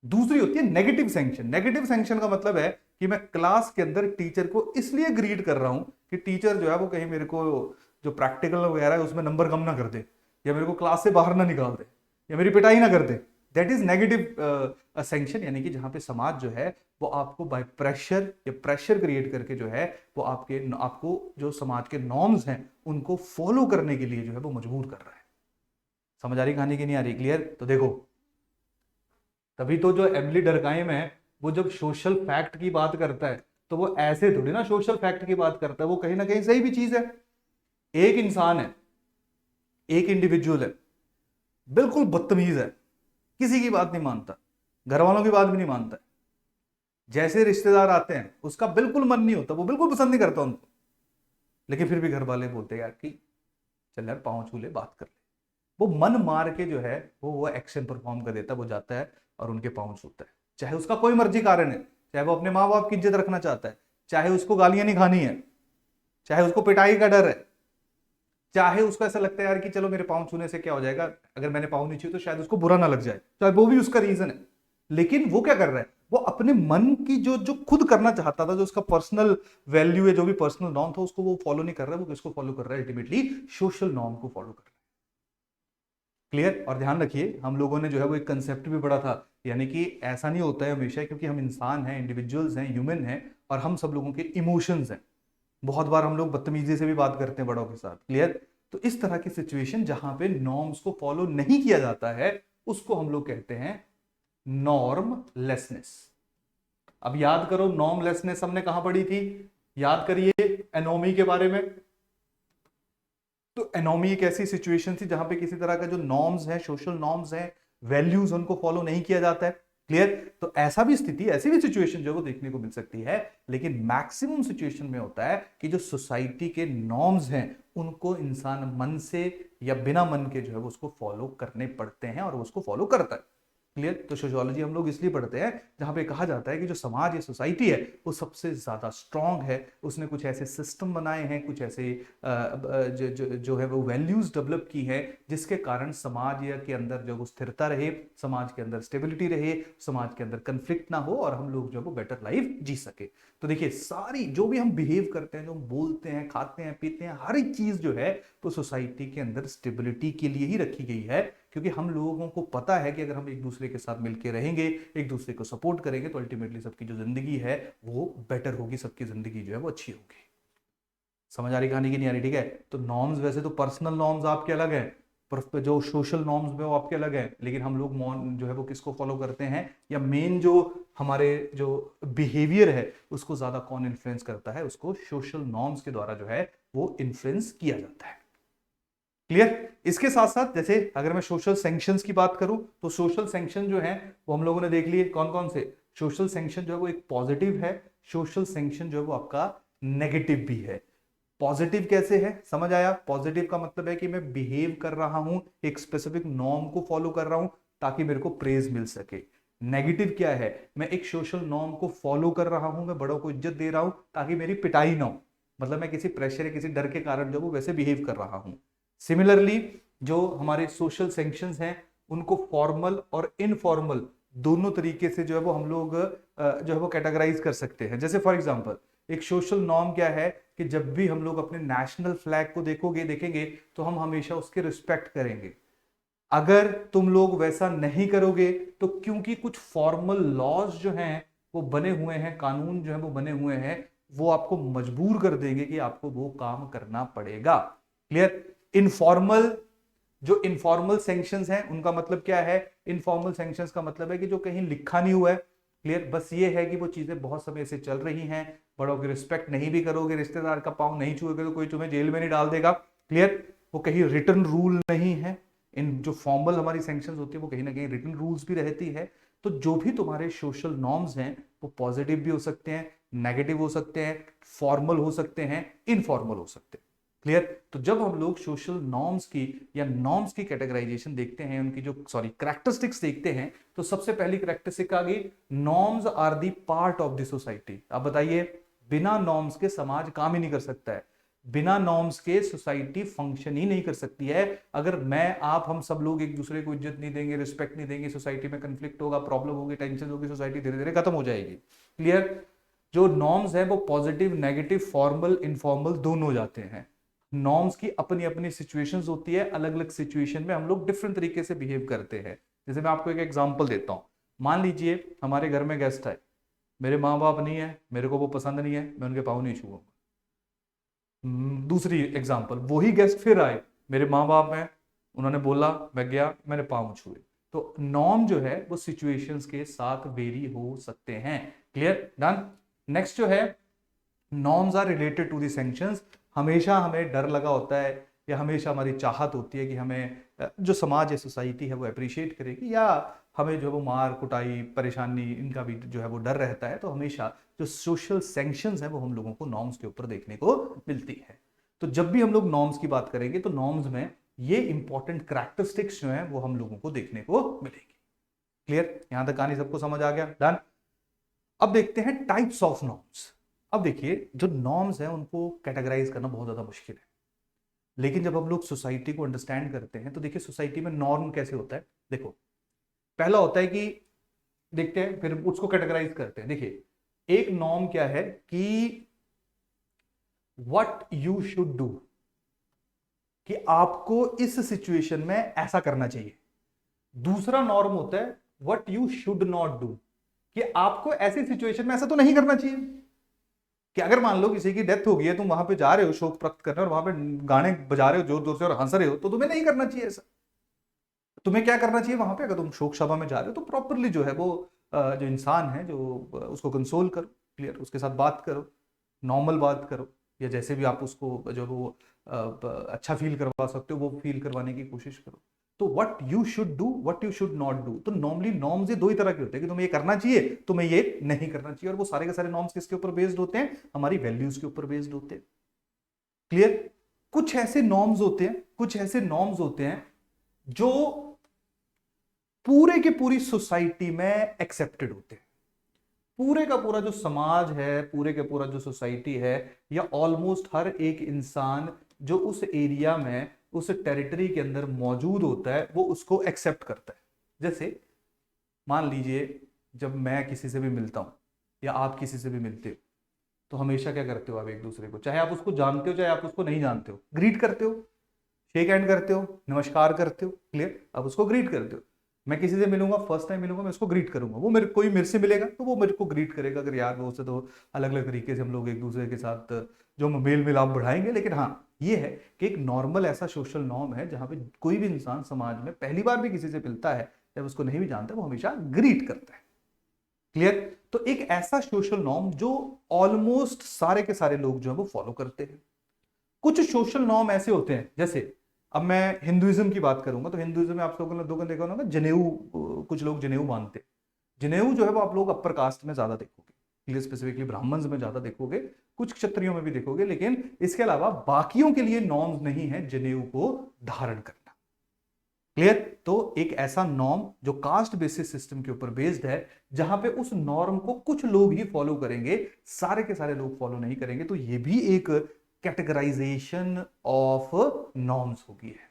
दूसरी होती है नेगेटिव सैंक्शन। नेगेटिव सैंक्शन का मतलब है कि मैं क्लास के अंदर टीचर को इसलिए ग्रीड कर रहा हूं कि टीचर जो है वो कहीं मेरे को जो प्रैक्टिकल वगैरह है उसमें नंबर कम ना कर दे, या मेरे को क्लास से बाहर ना निकाल दे, या मेरी पिटाई ना कर दे। दैट इज नेगेटिव सैंक्शन, यानी कि जहां पे समाज जो है वो आपको बाय प्रेशर या प्रेशर क्रिएट करके जो है वो आपको जो समाज के नॉर्म्स हैं उनको फॉलो करने के लिए जो है वो मजबूर कर रहा है। समझ आ रही कहानी की नहीं आ रही? क्लियर? तो देखो, तभी तो जो एमिली डर्कहाइम है वो जब सोशल फैक्ट की बात करता है तो वो ऐसे थोड़ी ना सोशल फैक्ट की बात करता है, वो कहीं ना कहीं सही भी चीज है। एक इंसान है, एक इंडिविजुअल है, बिल्कुल बदतमीज है, किसी की बात नहीं मानता, घर वालों की बात भी नहीं मानता, जैसे रिश्तेदार आते हैं उसका बिल्कुल मन नहीं होता, वो बिल्कुल पसंद नहीं करता उनको, लेकिन फिर भी घर वाले बोलते हैं यार कि चल यार पाँव छू ले, बात कर ले। वो मन मार के जो है वो एक्शन परफॉर्म कर देता है, वो जाता है और उनके पाँव छूता है, चाहे उसका कोई मर्जी कारण है, चाहे वो अपने माँ बाप की इज्जत रखना चाहता है, चाहे उसको गालियां नहीं खानी है, चाहे उसको पिटाई का डर है, चाहे उसको ऐसा लगता है यार कि चलो मेरे पाँव छूने से क्या हो जाएगा, अगर मैंने पाँव नहीं छुए तो शायद उसको बुरा ना लग जाए, चाहे वो भी उसका रीजन है। लेकिन वो क्या कर रहा है, वो अपने मन की जो जो खुद करना चाहता था, जो उसका पर्सनल वैल्यू है, जो भी पर्सनल नॉर्म था, उसको वो फॉलो नहीं कर रहा है, वो किसको फॉलो कर रहा है, अल्टीमेटली सोशल नॉर्म को फॉलो कर रहा है। क्लियर। और ध्यान रखिए, हम लोगों ने जो है वो एक कंसेप्ट भी पढ़ा था, यानी कि ऐसा नहीं होता है हमेशा, क्योंकि हम इंसान हैं, इंडिविजुअल्स हैं, ह्यूमन हैं, और हम सब लोगों के इमोशंस हैं। बहुत बार हम लोग बदतमीजी से भी बात करते हैं बड़ों के साथ। क्लियर। तो इस तरह की सिचुएशन जहां पे नॉर्म्स को फॉलो नहीं किया जाता है, उसको हम लोग कहते हैं नॉर्मलेसनेस। अब याद करो, नॉर्मलेसनेस हमने कहां पढ़ी थी, याद करिए एनोमी के बारे में। तो एनोमी एक ऐसी सिचुएशन थी जहां पे किसी तरह का जो नॉर्म्स है, सोशल नॉर्म्स है, वैल्यूज, उनको फॉलो नहीं किया जाता है। क्लियर। तो ऐसा भी स्थिति, ऐसी भी सिचुएशन जो वो देखने को मिल सकती है, लेकिन मैक्सिमम सिचुएशन में होता है कि जो सोसाइटी के नॉर्म्स हैं उनको इंसान मन से या बिना मन के जो है वो उसको फॉलो करने पड़ते हैं, और वो उसको फॉलो करता है। क्लियर। तो सोशियोलॉजी हम लोग इसलिए पढ़ते हैं जहां पे कहा जाता है कि जो समाज या सोसाइटी है वो सबसे ज्यादा स्ट्रांग है, उसने कुछ ऐसे सिस्टम बनाए हैं, कुछ ऐसे जो है वो वैल्यूज डेवलप की है, जिसके कारण समाज या के अंदर जो वो स्थिरता रहे, समाज के अंदर स्टेबिलिटी रहे, समाज के अंदर कंफ्लिक्ट ना हो, और हम लोग जो है वो बेटर लाइफ जी सके। तो देखिए, सारी जो भी हम बिहेव करते हैं, जो हम बोलते हैं, खाते हैं, पीते हैं, हर एक चीज जो है वो सोसाइटी के अंदर स्टेबिलिटी के लिए ही रखी गई है, क्योंकि हम लोगों को पता है कि अगर हम एक दूसरे के साथ मिलकर रहेंगे, एक दूसरे को सपोर्ट करेंगे, तो अल्टीमेटली सबकी जो जिंदगी है वो बेटर होगी, सबकी जिंदगी जो है वो अच्छी होगी। समझ आ रही कहानी की नहीं आ रही? ठीक है। तो नॉर्म्स वैसे तो पर्सनल नॉर्म्स आपके अलग है, पर जो सोशल नॉर्म्स में वो आपके अलग है, लेकिन हम लोग जो है वो किसको फॉलो करते हैं, या मेन जो हमारे जो बिहेवियर है उसको ज्यादा कौन इन्फ्लुएंस करता है, उसको सोशल नॉर्म्स के द्वारा जो है वो इन्फ्लुएंस किया जाता है। क्लियर। इसके साथ साथ जैसे अगर मैं सोशल सैंक्शंस की बात करूं, तो सोशल सैंक्शन जो है वो हम लोगों ने देख लिए कौन कौन से। सोशल सैंक्शन जो है वो एक पॉजिटिव है, सोशल सैंक्शन जो है वो आपका नेगेटिव भी है। पॉजिटिव कैसे है, समझ आया? पॉजिटिव का मतलब है कि मैं बिहेव कर रहा हूं, एक स्पेसिफिक नॉर्म को फॉलो कर रहा हूं ताकि मेरे को प्रेज मिल सके। नेगेटिव क्या है, मैं एक सोशल नॉर्म को फॉलो कर रहा हूं, मैं बड़ों को इज्जत दे रहा हूं ताकि मेरी पिटाई ना हो, मतलब मैं किसी प्रेशर या किसी डर के कारण जो वो वैसे बिहेव कर रहा हूं। सिमिलरली जो हमारे सोशल सैंक्शंस हैं उनको फॉर्मल और इनफॉर्मल दोनों तरीके से जो है वो हम लोग जो है वो कैटेगराइज कर सकते हैं। जैसे फॉर एग्जांपल, एक सोशल नॉर्म क्या है कि जब भी हम लोग अपने नेशनल फ्लैग को देखेंगे तो हम हमेशा उसके रिस्पेक्ट करेंगे। अगर तुम लोग वैसा नहीं करोगे तो क्योंकि कुछ फॉर्मल लॉज जो हैं वो बने हुए हैं, कानून जो है वो बने हुए हैं, वो आपको मजबूर कर देंगे कि आपको वो काम करना पड़ेगा। क्लियर। इनफॉर्मल, जो इनफॉर्मल सैंक्शंस हैं उनका मतलब क्या है, इनफॉर्मल सैंक्शंस का मतलब है कि जो कहीं लिखा नहीं हुआ है। क्लियर। बस ये है कि वो चीजें बहुत समय से चल रही हैं, बड़ों की रिस्पेक्ट नहीं भी करोगे, रिश्तेदार का पाँव नहीं छुओगे तो कोई तुम्हें जेल में नहीं डाल देगा। क्लियर। वो कहीं रिटर्न रूल नहीं है। इन जो फॉर्मल हमारी सैंक्शंस होती है वो कहीं ना कहीं रिटर्न रूल्स भी रहती है। तो जो भी तुम्हारे सोशल नॉर्म्स हैं वो पॉजिटिव भी हो सकते हैं, नेगेटिव हो सकते हैं, फॉर्मल हो सकते हैं, इनफॉर्मल हो सकते हैं। क्लियर। तो जब हम लोग सोशल नॉर्म्स की या नॉर्म्स की कैटेगराइजेशन देखते हैं, उनकी जो कैरेक्टरिस्टिक्स देखते हैं, तो सबसे पहली कैरेक्टरिस्टिक आ गई, norms are the part of the society. अब बताइए, बिना नॉर्म्स के समाज काम ही नहीं कर सकता है, बिना नॉर्म्स के सोसाइटी फंक्शन ही नहीं कर सकती है। अगर मैं आप हम सब लोग एक दूसरे को इज्जत नहीं देंगे, रिस्पेक्ट नहीं देंगे, सोसाइटी में कंफ्लिक्ट होगा, प्रॉब्लम होगी, टेंशन होगी, सोसाइटी धीरे धीरे खत्म हो जाएगी। क्लियर। जो नॉर्म्स है वो पॉजिटिव, नेगेटिव, फॉर्मल, इनफॉर्मल दोनों हो जाते हैं। नॉर्म्स की अपनी अपनी सिचुएशंस होती है, अलग अलग सिचुएशन में हम लोग डिफरेंट तरीके से बिहेव करते हैं। जैसे मैं आपको एक एग्जांपल देता हूं, मान लीजिए हमारे घर में गेस्ट आए, मेरे माँ बाप नहीं है, मेरे को वो पसंद नहीं है, मैं उनके पाँव नहीं छूऊंगा। दूसरी एग्जांपल, वही गेस्ट फिर आए, मेरे माँ बाप हैं, उन्होंने बोला, मैं गया, मैंने पाँव छुए। तो नॉर्म जो है वो सिचुएशंस के साथ वेरी हो सकते हैं। क्लियर। डन। नेक्स्ट जो है, norms are related to the sanctions. हमेशा हमें डर लगा होता है या हमेशा हमारी चाहत होती है कि हमें जो समाज या सोसाइटी है वो अप्रिशिएट करेगी, या हमें जो वो मार कुटाई परेशानी इनका भी जो है वो डर रहता है। तो हमेशा जो सोशल सैंक्शंस है वो हम लोगों को नॉर्म्स के ऊपर देखने को मिलती है। तो जब भी हम लोग नॉर्म्स की बात करेंगे तो नॉर्म्स में ये इंपॉर्टेंट कैरेक्टरिस्टिक्स जो हैं वो हम लोगों को देखने को मिलेगी। क्लियर? यहां तक कहानी सबको समझ आ गया? डन। अब देखते हैं टाइप्स ऑफ नॉर्म्स। अब देखिए, जो नॉर्म्स हैं उनको कैटेगराइज करना बहुत ज्यादा मुश्किल है, लेकिन जब हम लोग सोसाइटी को अंडरस्टैंड करते हैं तो देखिए सोसाइटी में नॉर्म कैसे होता है। देखो, पहला होता है कि देखते हैं, फिर उसको कैटेगराइज करते हैं। देखिए, एक नॉर्म क्या है कि व्हाट यू शुड डू, कि आपको इस सिचुएशन में ऐसा करना चाहिए। दूसरा नॉर्म होता है what you should not do, कि आपको ऐसी सिचुएशन में ऐसा तो नहीं करना चाहिए। कि अगर मान लो किसी की डेथ हो गई है, तुम वहां पे जा रहे हो शोक प्रकट करने और वहां पे गाने बजा रहे हो जोर जोर से और हंस रहे हो, तो तुम्हें नहीं करना चाहिए ऐसा। तुम्हें क्या करना चाहिए वहां पे, अगर तुम शोक सभा में जा रहे हो तो प्रॉपरली जो है वो जो इंसान है जो उसको कंसोल करो, क्लियर, उसके साथ बात करो, नॉर्मल बात करो, या जैसे भी आप उसको जो वो अच्छा फील करवा सकते हो वो फील करवाने की कोशिश करो। तो what you should do, what you should not do, तो नॉर्मली नॉर्म्स ये दो ही तरह के होते हैं कि तुम्हें ये करना चाहिए, तुम्हें ये नहीं करना चाहिए, और वो सारे के सारे नॉर्म्स किसके ऊपर बेस्ड होते हैं? हमारी वैल्यूज के ऊपर बेस्ड होते हैं। क्लियर? कुछ ऐसे नॉर्म्स होते हैं, कुछ ऐसे नॉर्म्स होते हैं जो पूरे के पूरी सोसाइटी में एक्सेप्टेड होते हैं। पूरे का पूरा जो समाज है, पूरे का पूरा जो सोसाइटी है, या ऑलमोस्ट हर एक इंसान जो उस एरिया में, उस टेरिटरी के अंदर मौजूद होता है, वो उसको एक्सेप्ट करता है। जैसे मान लीजिए, जब मैं किसी से भी मिलता हूं या आप किसी से भी मिलते हो, तो हमेशा क्या करते हो आप एक दूसरे को, चाहे आप उसको जानते हो चाहे आप उसको नहीं जानते हो, ग्रीट करते हो, शेक हैंड करते हो, नमस्कार करते हो। क्लियर? आप उसको ग्रीट करते हो। मैं किसी से मिलूंगा, फर्स्ट टाइम मिलूंगा, मैं उसको ग्रीट करूंगा, वो मेरे से मिलेगा तो वो मेरे को ग्रीट करेगा। अगर यार वो से तो अलग अलग तरीके से हम लोग एक दूसरे के साथ जो मेल मिलाप बढ़ाएंगे। लेकिन हाँ, ये है कि एक नॉर्मल ऐसा सोशल नॉर्म है जहां पे कोई भी इंसान समाज में पहली बार भी किसी से मिलता है, जब उसको नहीं भी जानता, वो हमेशा ग्रीट करता है। क्लियर? तो एक ऐसा सोशल नॉर्म जो ऑलमोस्ट सारे के सारे लोग जो है वो फॉलो करते हैं। कुछ सोशल नॉर्म ऐसे होते हैं, जैसे अब मैं हिंदुइज्म की बात करूंगा, तो हिंदुइज्म में आप लोगों ने देखा होगा जनेऊ, कुछ लोग जनेऊ मानते हैं। जनेऊ जो है वो आप लोग अपर कास्ट में ज्यादा देखोगे, स्पेसिफिकली ब्राह्मण्स में ज्यादा देखोगे, कुछ क्षत्रियों में भी देखोगे, लेकिन इसके अलावा बाकियों के लिए नॉर्म्स नहीं है जनेऊ को धारण करना। क्लियर? तो एक ऐसा नॉर्म जो कास्ट बेसिस सिस्टम के ऊपर बेस्ड है, जहां पे उस नॉर्म को कुछ लोग ही फॉलो करेंगे, सारे के सारे लोग फॉलो नहीं करेंगे, तो ये भी एक कैटेगराइजेशन ऑफ नॉर्म्स होगी है।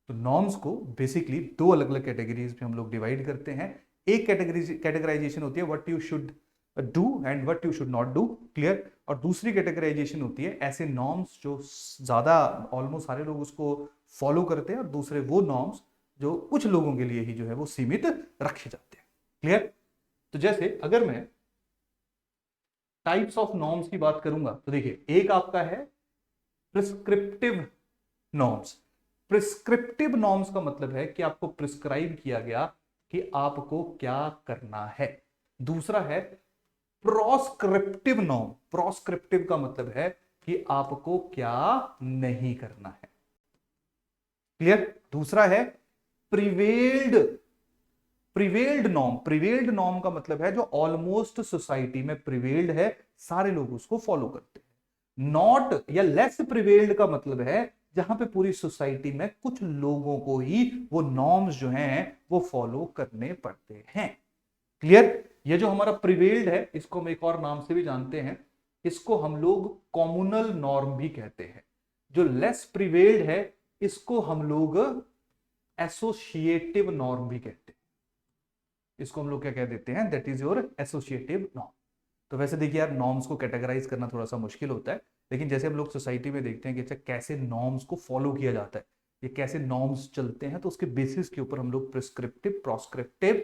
तो नॉर्म्स को बेसिकली दो अलग अलग कैटेगरीज में हम लोग डिवाइड करते हैं। एक कैटेगराइजेशन होती है what you should do and what you should not do. Clear? और दूसरी कैटेगराइजेशन होती है ऐसे नॉर्म्स जो ज्यादा ऑलमोस्ट सारे लोग उसको फॉलो करते हैं, और दूसरे वो नॉर्म्स जो कुछ लोगों के लिए ही जो है वो सीमित रखे जाते हैं। क्लियर? तो जैसे अगर मैं टाइप्स ऑफ नॉर्म्स की बात करूंगा, तो देखिए, एक आपका है प्रिस्क्रिप्टिव नॉर्म्स। प्रिस्क्रिप्टिव नॉर्म्स का मतलब है कि आपको प्रिस्क्राइब किया गया कि आपको क्या करना है। दूसरा है प्रोस्क्रिप्टिव नॉर्म। प्रोस्क्रिप्टिव का मतलब है कि आपको क्या नहीं करना है। क्लियर? दूसरा है prevailed. Prevailed norm. Prevailed norm का मतलब है जो ऑलमोस्ट सोसाइटी में प्रिवेल्ड है, सारे लोग उसको फॉलो करते हैं। नॉट या लेस प्रिवेल्ड का मतलब है जहां पे पूरी सोसाइटी में कुछ लोगों को ही वो नॉर्म्स जो हैं वो फॉलो करने पड़ते हैं। क्लियर? ये जो हमारा प्रिवेल्ड है, इसको हम एक और नाम से भी जानते हैं, इसको हम लोग कॉम्युनल नॉर्म भी कहते हैं। जो लेस प्रिवेल्ड है, इसको हम लोग एसोसिएटिव नॉर्म भी कहते हैं। इसको हम लोग क्या कह देते हैं? That is your associative norm. तो वैसे देखिए यार, नॉर्म्स को कैटेगराइज करना थोड़ा सा मुश्किल होता है, लेकिन जैसे हम लोग सोसाइटी में देखते हैं कि अच्छा कैसे नॉर्म्स को फॉलो किया जाता है, ये कैसे नॉर्म्स चलते हैं, तो उसके बेसिस के ऊपर हम लोग प्रिस्क्रिप्टिव, प्रोस्क्रिप्टिव,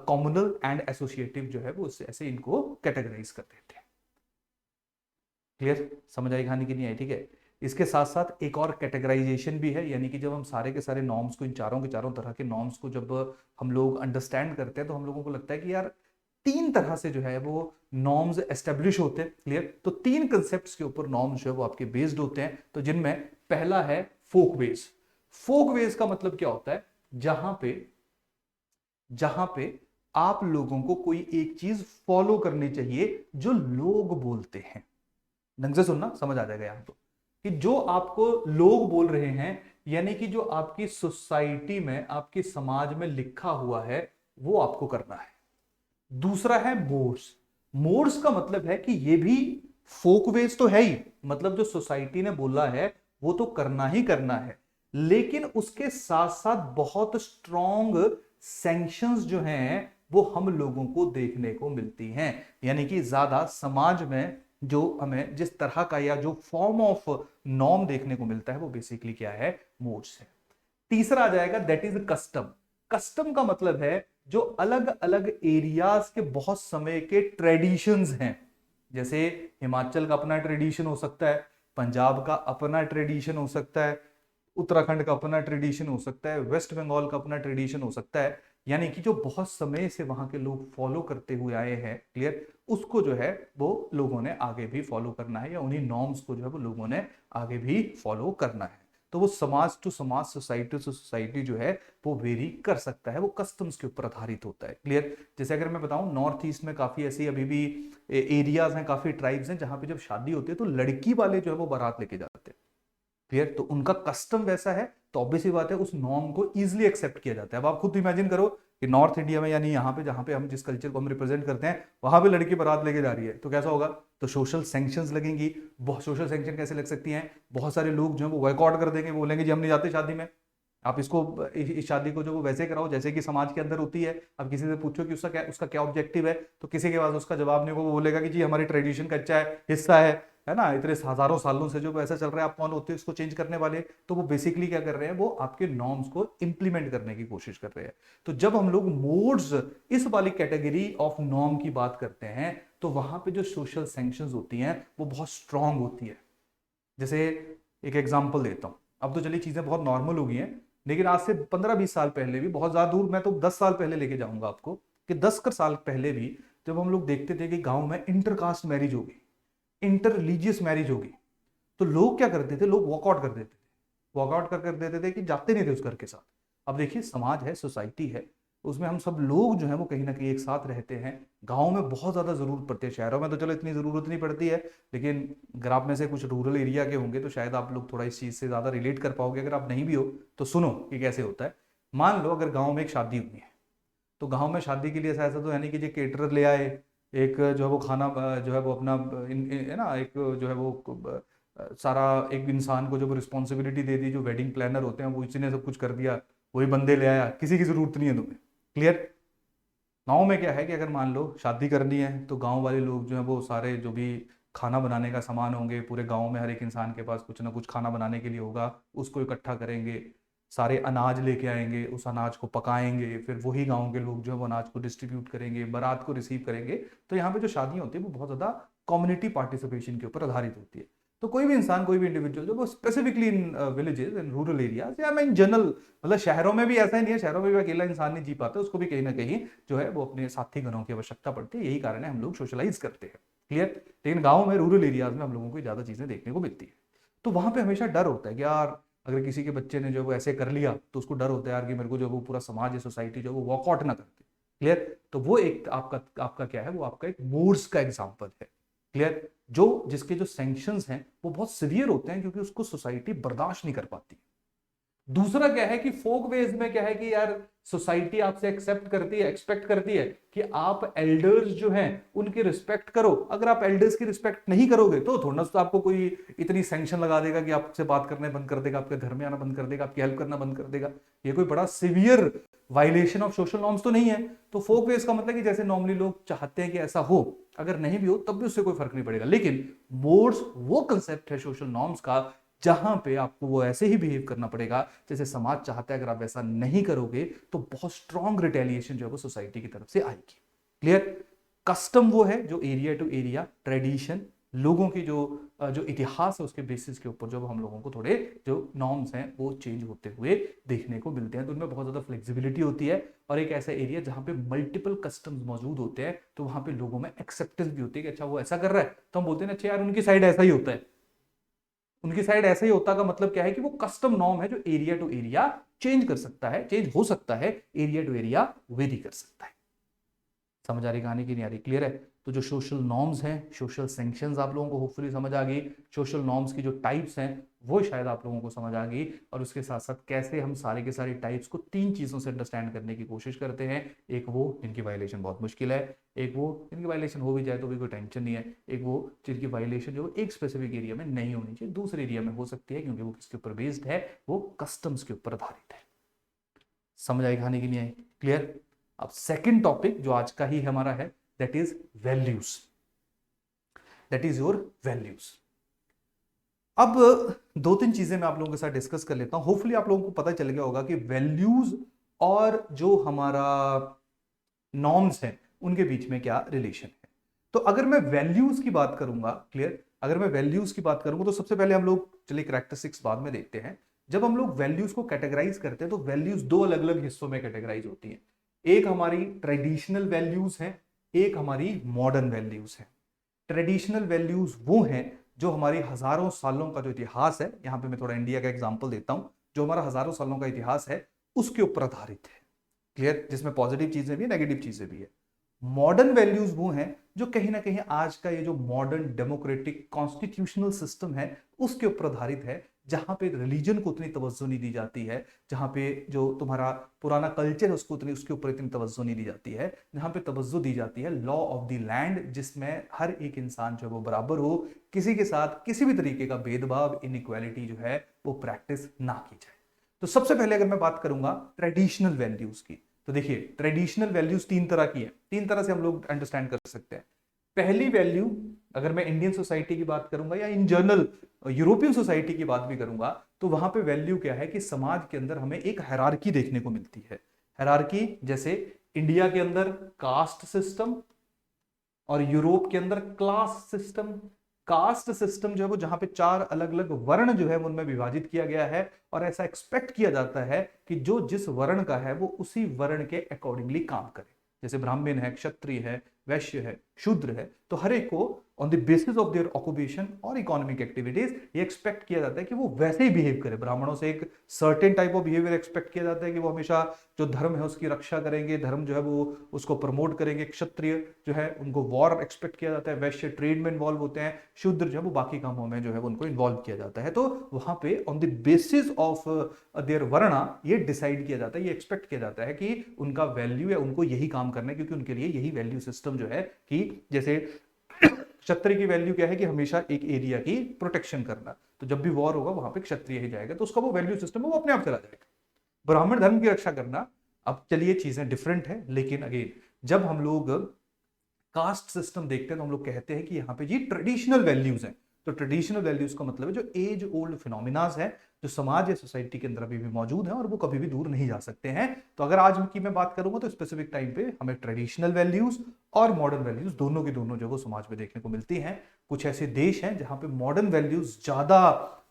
कॉम्युनल एंड एसोसिएटिव जो है वो ऐसे इनको कैटेगराइज कर देते हैं। क्लियर? समझ आई कहानी की नहीं आई? ठीक है। इसके साथ साथ एक और कैटेगराइजेशन भी है, यानी कि जब हम सारे के सारे नॉर्म्स को, इन चारों के चारों तरह के नॉर्म्स को जब हम लोग अंडरस्टैंड करते हैं, तो हम लोगों को लगता है कि यार तीन तरह से जो है वो नॉर्म्स एस्टेब्लिश होते हैं। क्लियर? तो तीन कंसेप्ट्स के ऊपर नॉर्म्स जो है वो आपके बेस्ड होते हैं। तो जिनमें पहला है फोक वेज। फोक वेज का मतलब क्या होता है? जहां पे आप लोगों को कोई एक चीज फॉलो करनी चाहिए जो लोग बोलते हैं। ढंग से सुनना, समझ आ जाएगा यहां तो, कि जो आपको लोग बोल रहे हैं यानी कि जो आपकी सोसाइटी में, आपके समाज में लिखा हुआ है वो आपको करना है। दूसरा है मोड्स। मोड्स का मतलब है कि ये भी फोकवेज तो है ही, मतलब जो सोसाइटी ने बोला है वो तो करना ही करना है, लेकिन उसके साथ साथ बहुत स्ट्रॉन्ग सैंक्शंस जो हैं वो हम लोगों को देखने को मिलती हैं। यानी कि ज्यादा समाज में जो हमें जिस तरह का या जो फॉर्म ऑफ नॉर्म देखने को मिलता है वो बेसिकली क्या है, मोड्स है। तीसरा आ जाएगा दैट इज कस्टम। कस्टम का मतलब है जो अलग अलग एरियाज के बहुत समय के ट्रेडिशंस हैं। जैसे हिमाचल का अपना ट्रेडिशन हो सकता है, पंजाब का अपना ट्रेडिशन हो सकता है, उत्तराखंड का अपना ट्रेडिशन हो सकता है, वेस्ट बंगाल का अपना ट्रेडिशन हो सकता है। यानी कि जो बहुत समय से वहां के लोग फॉलो करते हुए आए हैं, क्लियर, उसको जो है वो लोगों ने आगे भी फॉलो करना है, या उन्हीं नॉर्म्स को जो है वो लोगों ने आगे भी फॉलो करना है। तो वो समाज टू समाज, सोसाइटी टू सोसाइटी जो है वो वेरी कर सकता है, वो कस्टम्स के ऊपर आधारित होता है, क्लियर। जैसे अगर मैं बताऊं, नॉर्थ ईस्ट में काफी ऐसी अभी भी एरियाज हैं, काफी ट्राइब्स हैं जहां पे जब शादी होती है तो लड़की वाले जो है वो बारात लेके जाते हैं, क्लियर। तो उनका कस्टम वैसा है, तो ऑब्वियस ही बात है उस नॉर्म को इजीली एक्सेप्ट किया जाता है। अब आप खुद इमेजिन करो कि नॉर्थ इंडिया में, यानी यहाँ पे जहां पे हम जिस कल्चर को हम रिप्रेजेंट करते हैं, वहां पे लड़की बारात लेके जा रही है तो कैसा होगा। तो सोशल सैंक्शंस लगेंगी। सोशल सैंक्शन कैसे लग सकती हैं, बहुत सारे लोग जो है वो बॉयकॉट कर देंगे, बोलेंगे जी हम नहीं जाते शादी में, आप इसको इस शादी को जो वो वैसे कराओ जैसे कि समाज के अंदर होती है। अब किसी से पूछो कि उसका क्या ऑब्जेक्टिव है, तो किसी के पास उसका जवाब नहीं होगा, वो बोलेगा कि जी हमारी ट्रेडिशन का अच्छा है, हिस्सा है ना, इतने हजारों सालों से जो ऐसा चल रहा है, आप कौन होते हो इसको चेंज करने वाले। तो वो बेसिकली क्या कर रहे हैं, वो आपके नॉर्म्स को इंप्लीमेंट करने की कोशिश कर रहे हैं। तो जब हम लोग मोड्स, इस वाली कैटेगरी ऑफ नॉर्म की बात करते हैं, तो वहां पे जो सोशल सैंक्शंस होती हैं वो बहुत स्ट्रांग होती है। जैसे एक एग्जांपल देता हूं, अब तो चलिए चीजें बहुत नॉर्मल हो गई हैं, लेकिन आज से 15-20 साल पहले भी, बहुत ज्यादा दूर, मैं तो 10 साल पहले लेके जाऊंगा आपको, कि 10 साल पहले भी जब हम लोग देखते थे कि गांव में इंटरकास्ट मैरिज होगी, इंटर रिलीजियस मैरिज होगी, तो लोग क्या करते थे, लोग वॉकआउट कर देते थे, वॉकआउट कर देते थे कि जाते नहीं थे उस घर के साथ। अब देखिए समाज है, सोसाइटी है, उसमें हम सब लोग जो है वो कहीं ना कहीं एक साथ रहते हैं। गांव में बहुत ज्यादा जरूरत पड़ती है, शहरों में तो चलो इतनी जरूरत नहीं पड़ती है, लेकिन अगर आप में से कुछ रूरल एरिया के होंगे तो शायद आप लोग थोड़ा इस चीज से ज्यादा रिलेट कर पाओगे। अगर आप नहीं भी हो तो सुनो कि कैसे होता है। मान लो अगर गाँव में एक शादी हुई है, तो गांव में शादी के लिए ऐसा ऐसा तो है नहीं कि जो केटरर ले आए, एक जो है वो खाना जो है वो अपना है ना, एक जो है वो सारा एक इंसान को जो वो रिस्पॉन्सिबिलिटी दे दी, जो वेडिंग प्लानर होते हैं वो इसी ने सब कुछ कर दिया, वही बंदे ले आया, किसी की जरूरत नहीं है तुम्हें, क्लियर। गांव में क्या है कि अगर मान लो शादी करनी है तो गांव वाले लोग जो है वो सारे जो भी खाना बनाने का सामान होंगे, पूरे गांव में हर एक इंसान के पास कुछ ना कुछ खाना बनाने के लिए होगा, उसको इकट्ठा करेंगे, सारे अनाज लेके आएंगे, उस अनाज को पकाएंगे, फिर वही गांव के लोग जो है वो अनाज को डिस्ट्रीब्यूट करेंगे, बारात को रिसीव करेंगे। तो यहाँ पे जो शादियां होती है वो बहुत ज्यादा कम्युनिटी पार्टिसिपेशन के ऊपर आधारित होती है। तो कोई भी इंसान, कोई भी इंडिविजुअल जो वो specifically in villages in rural areas, या मैं इन जनरल, मतलब शहरों में भी ऐसा ही नहीं है, शहरों में भी अकेला इंसान नहीं जी पाता, उसको भी कहीं ना कहीं जो है वो अपने साथी गणों की आवश्यकता पड़ती है। यही कारण है हम लोग सोशलाइज करते हैं, क्लियर। लेकिन गाँव में, रूरल एरियाज में हम लोगों को ज्यादा चीजें देखने को मिलती है। तो वहां पे हमेशा डर होता है कि यार अगर किसी के बच्चे ने जो वो ऐसे कर लिया तो उसको डर होता है यार कि मेरे को जो वो पूरा समाज या सोसाइटी जो वो वॉकआउट ना करते, क्लियर। तो वो एक आपका आपका क्या है, वो आपका एक मूड्स का एग्जांपल है, क्लियर। जो जिसके जो सैंक्शंस हैं वो बहुत सीवियर होते हैं क्योंकि उसको सोसाइटी बर्दाश्त नहीं कर पाती। दूसरा क्या है कि फोक वेज में क्या है कि यार सोसाइटी आपसे एक्सेप्ट करती है, एक्सपेक्ट करती है कि आप एल्डर्स जो हैं उनकी रिस्पेक्ट करो। अगर आप एल्डर्स की रिस्पेक्ट नहीं करोगे तो थोड़ा तो आपको कोई इतनी सैंक्शन लगा देगा कि आपसे बात करने बंद कर देगा, आपके घर में आना बंद कर देगा, आपकी हेल्प करना बंद कर देगा। ये कोई बड़ा severe violation of social norms तो नहीं है। तो फोक वेज का मतलब कि जैसे नॉर्मली लोग चाहते हैं कि ऐसा हो, अगर नहीं भी हो तब भी उससे कोई फर्क नहीं पड़ेगा। लेकिन मोड्स वो कंसेप्ट है सोशल नॉर्म्स का जहां पे आपको वो ऐसे ही बिहेव करना पड़ेगा जैसे समाज चाहता है। अगर आप वैसा नहीं करोगे तो बहुत स्ट्रॉन्ग रिटेलिएशन जो है वो सोसाइटी की तरफ से आएगी, क्लियर। कस्टम वो है जो एरिया टू एरिया ट्रेडिशन, लोगों की जो इतिहास है उसके बेसिस के ऊपर जो हम लोगों को थोड़े जो नॉर्म्स हैं वो चेंज होते हुए देखने को मिलते हैं। तो उनमें बहुत ज्यादा फ्लेक्सिबिलिटी होती है। और एक ऐसा एरिया जहां पे मल्टीपल कस्टम्स मौजूद होते हैं तो वहां पे लोगों में एक्सेप्टेंस भी होती है कि अच्छा वो ऐसा कर रहा है तो हम बोलते हैं अच्छा यार उनकी साइड ऐसा ही होता है, उनकी साइड ऐसा ही होता का मतलब क्या है कि वो कस्टम नॉर्म है जो एरिया टू एरिया चेंज कर सकता है, चेंज हो सकता है, एरिया टू एरिया वेरी कर सकता है। समझ आ रही कहानी की नहीं आ रही? क्लियर है? तो जो सोशल नॉर्म्स हैं, सोशल सैंक्शंस आप लोगों को होपफुली समझ आ गई, सोशल नॉर्म्स की जो टाइप्स हैं वो शायद आप लोगों को समझ आ गई, और उसके साथ साथ कैसे हम सारे के सारे टाइप्स को 3 चीज़ों से अंडरस्टैंड करने की कोशिश करते हैं। एक वो जिनकी वायलेशन बहुत मुश्किल है, एक वो जिनकी वायलेशन हो भी जाए तो भी कोई टेंशन नहीं है, एक वो जिनकी वायलेशन जो एक स्पेसिफिक एरिया में नहीं होनी चाहिए, दूसरे एरिया में हो सकती है, क्योंकि वो किसके ऊपर बेस्ड है, वो कस्टम्स के ऊपर आधारित है। समझ आई कहानी की नहीं आई? क्लियर? अब सेकंड टॉपिक जो आज का ही हमारा है, that is values, that is your values. अब 2-3 चीजें मैं आप लोगों के साथ डिस्कस कर लेता हूं। होपफुली आप लोगों को पता चल गया होगा कि वैल्यूज और जो हमारा नॉर्म्स हैं उनके बीच में क्या रिलेशन है। तो अगर मैं वैल्यूज की बात करूंगा, क्लियर, अगर मैं वैल्यूज की बात करूंगा तो सबसे पहले हम लोग चलिए कैरेक्टरिस्टिक्स बाद में देखते हैं। जब हम लोग वैल्यूज को कैटेगराइज करते हैं तो वैल्यूज दो अलग अलग हिस्सों में कैटेगराइज होती हैं। एक हमारी ट्रेडिशनल वैल्यूज हैं, एक हमारी मॉडर्न वैल्यूज हैं। ट्रेडिशनल वैल्यूज वो हैं जो हमारी हजारों सालों का जो इतिहास है, यहां पे मैं थोड़ा इंडिया का एग्जांपल देता हूं, जो हमारा हजारों सालों का इतिहास है उसके ऊपर आधारित है। क्लियर? जिसमें पॉजिटिव चीजें भी है, नेगेटिव चीजें भी है। मॉडर्न वैल्यूज वो हैं जो कहीं ना कहीं आज का ये जो मॉडर्न डेमोक्रेटिक कॉन्स्टिट्यूशनल सिस्टम है उसके ऊपर आधारित है, जहां पे रिलीजन को उतनी तवज्जो नहीं दी जाती है, जहां पे जो तुम्हारा पुराना कल्चर है उसको उतनी उसके ऊपर इतनी तवज्जो नहीं दी जाती है, जहां पे तवज्जो दी जाती है लॉ ऑफ द लैंड, जिसमें हर एक इंसान जो है वो बराबर हो, किसी के साथ किसी भी तरीके का भेदभाव, इनइक्वालिटी जो है वो प्रैक्टिस ना की जाए। तो सबसे पहले अगर मैं बात करूंगा ट्रेडिशनल वैल्यूज की, तो देखिए ट्रेडिशनल वैल्यूज 3 तरह की है, 3 तरह से हम लोग अंडरस्टैंड कर सकते हैं। पहली वैल्यू, अगर मैं इंडियन सोसाइटी की बात करूंगा या इन जनरल यूरोपियन सोसाइटी की बात भी करूंगा, तो वहां पे वैल्यू क्या है कि समाज के अंदर हमें एक हायरार्की देखने को मिलती है। हायरार्की जैसे इंडिया के अंदर कास्ट सिस्टम और यूरोप के अंदर क्लास सिस्टम। कास्ट सिस्टम जो है वो जहां पे 4 अलग अलग वर्ण जो है उनमें विभाजित किया गया है, और ऐसा एक्सपेक्ट किया जाता है कि जो जिस वर्ण का है वो उसी वर्ण के अकॉर्डिंगली काम करे। जैसे ब्राह्मण है, क्षत्रिय है, वैश्य है, शूद्र है, तो हर एक को on the basis of there occupation और इकोनॉमिक एक्टिविटीज ये एक्सपेक्ट किया जाता है कि वो वैसे ही बिहेव करे। ब्राह्मणों से एक certain type of behaviour expect किया जाता है कि वो हमेशा जो धर्म है उसकी रक्षा करेंगे, धर्म जो है वो उसको प्रमोट करेंगे। क्षत्रिय जो है उनको वॉर एक्सपेक्ट किया जाता है, वैश्य ट्रेड में इन्वॉल्व होते हैं, शूद्र जो है वो बाकी कामों में जो है उनको इन्वॉल्व किया जाता है। तो वहां पे on the basis of their varna ये डिसाइड किया जाता है, ये एक्सपेक्ट किया जाता है कि उनका वैल्यू है, उनको यही काम करना है, क्योंकि उनके लिए यही वैल्यू सिस्टम जो है कि जैसे क्षत्रिय की वैल्यू क्या है कि हमेशा एक एरिया की प्रोटेक्शन करना, तो जब भी वॉर होगा वहां पे क्षत्रिय ही जाएगा, तो उसका वो वैल्यू सिस्टम है वो अपने आप चला जाएगा। ब्राह्मण धर्म की रक्षा करना, अब चलिए चीजें डिफरेंट है, लेकिन अगेन जब हम लोग कास्ट सिस्टम देखते हैं तो हम लोग कहते हैं कि यहाँ पे ये ट्रेडिशनल वैल्यूज हैं। तो ट्रेडिशनल वैल्यूज का मतलब है जो एज ओल्ड फिनोमिनाज है, जो समाज या सोसाइटी के अंदर अभी भी मौजूद है और वो कभी भी दूर नहीं जा सकते हैं। तो अगर आज की मैं बात करूंगा तो स्पेसिफिक टाइम पे हमें ट्रेडिशनल वैल्यूज और मॉडर्न वैल्यूज दोनों की दोनों जो वो समाज में देखने को मिलती हैं। कुछ ऐसे देश हैं जहां पे मॉडर्न वैल्यूज ज्यादा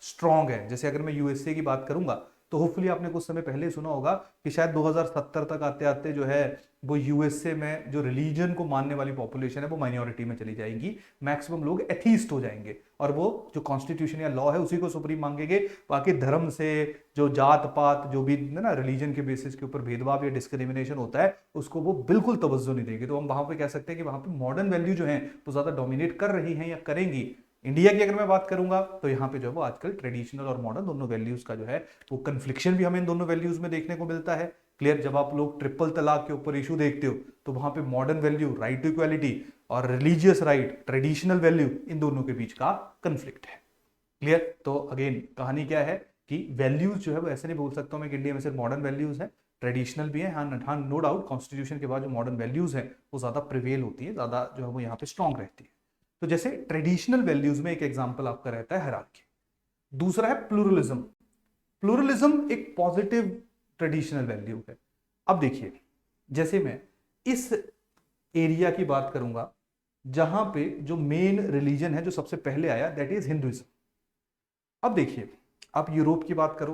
स्ट्रांग है, जैसे अगर मैं यूएसए की बात करूंगा तो होपफुली आपने कुछ समय पहले सुना होगा कि शायद 2070 तक आते आते जो है वो यूएसए में जो रिलीजन को मानने वाली पॉपुलेशन है वो माइनॉरिटी में चली जाएगी। मैक्सिमम लोग एथीस्ट हो जाएंगे और वो जो कॉन्स्टिट्यूशन या लॉ है उसी को सुप्रीम मांगेंगे। बाकी धर्म से जो जात पात जो भी ना रिलीजन के बेसिस के ऊपर भेदभाव या डिस्क्रिमिनेशन होता है उसको वो बिल्कुल तवज्जो नहीं देंगे। तो हम वहां पे कह सकते हैं कि वहां पे मॉडर्न वैल्यू जो है वो ज्यादा डोमिनेट कर रही है या करेंगी। इंडिया की अगर मैं बात करूंगा तो यहाँ पे जो है वो आजकल ट्रेडिशनल और मॉडर्न दोनों वैल्यूज का जो है वो कन्फ्लिक्शन भी हमें इन दोनों वैल्यूज में देखने को मिलता है। क्लियर? जब आप लोग ट्रिपल तलाक के ऊपर इशू देखते हो तो वहां पे modern value right to equality और रिलीजियस राइट ट्रेडिशनल वैल्यू इन दोनों के बीच का कंफ्लिक्ट है। क्लियर? तो अगेन कहानी क्या है कि वैल्यूज जो है वो ऐसे नहीं बोल सकता मैं कि इंडिया में सिर्फ मॉडर्न वैल्यूज है, ट्रेडिशनल भी है। हाँ नो डाउट कॉन्स्टिट्यूशन के बाद जो मॉडर्न वैल्यूज है वो ज्यादा प्रिवेल होती है, ज्यादा जो है वो यहाँ पे स्ट्रॉन्ग रहती है। तो जैसे ट्रेडिशनल वैल्यूज में एक एग्जांपल आपका रहता है हायरार्की, दूसरा है प्लूरलिज्म। प्लूरलिज्म एक पॉजिटिव ट्रेडिशनल वैल्यू है। अब देखिए जैसे मैं इस एरिया की बात करूंगा जहां पे जो मेन रिलीजन है जो सबसे पहले आया दैट इज हिंदुइज्म। अब देखिए आप यूरोप की बात करो,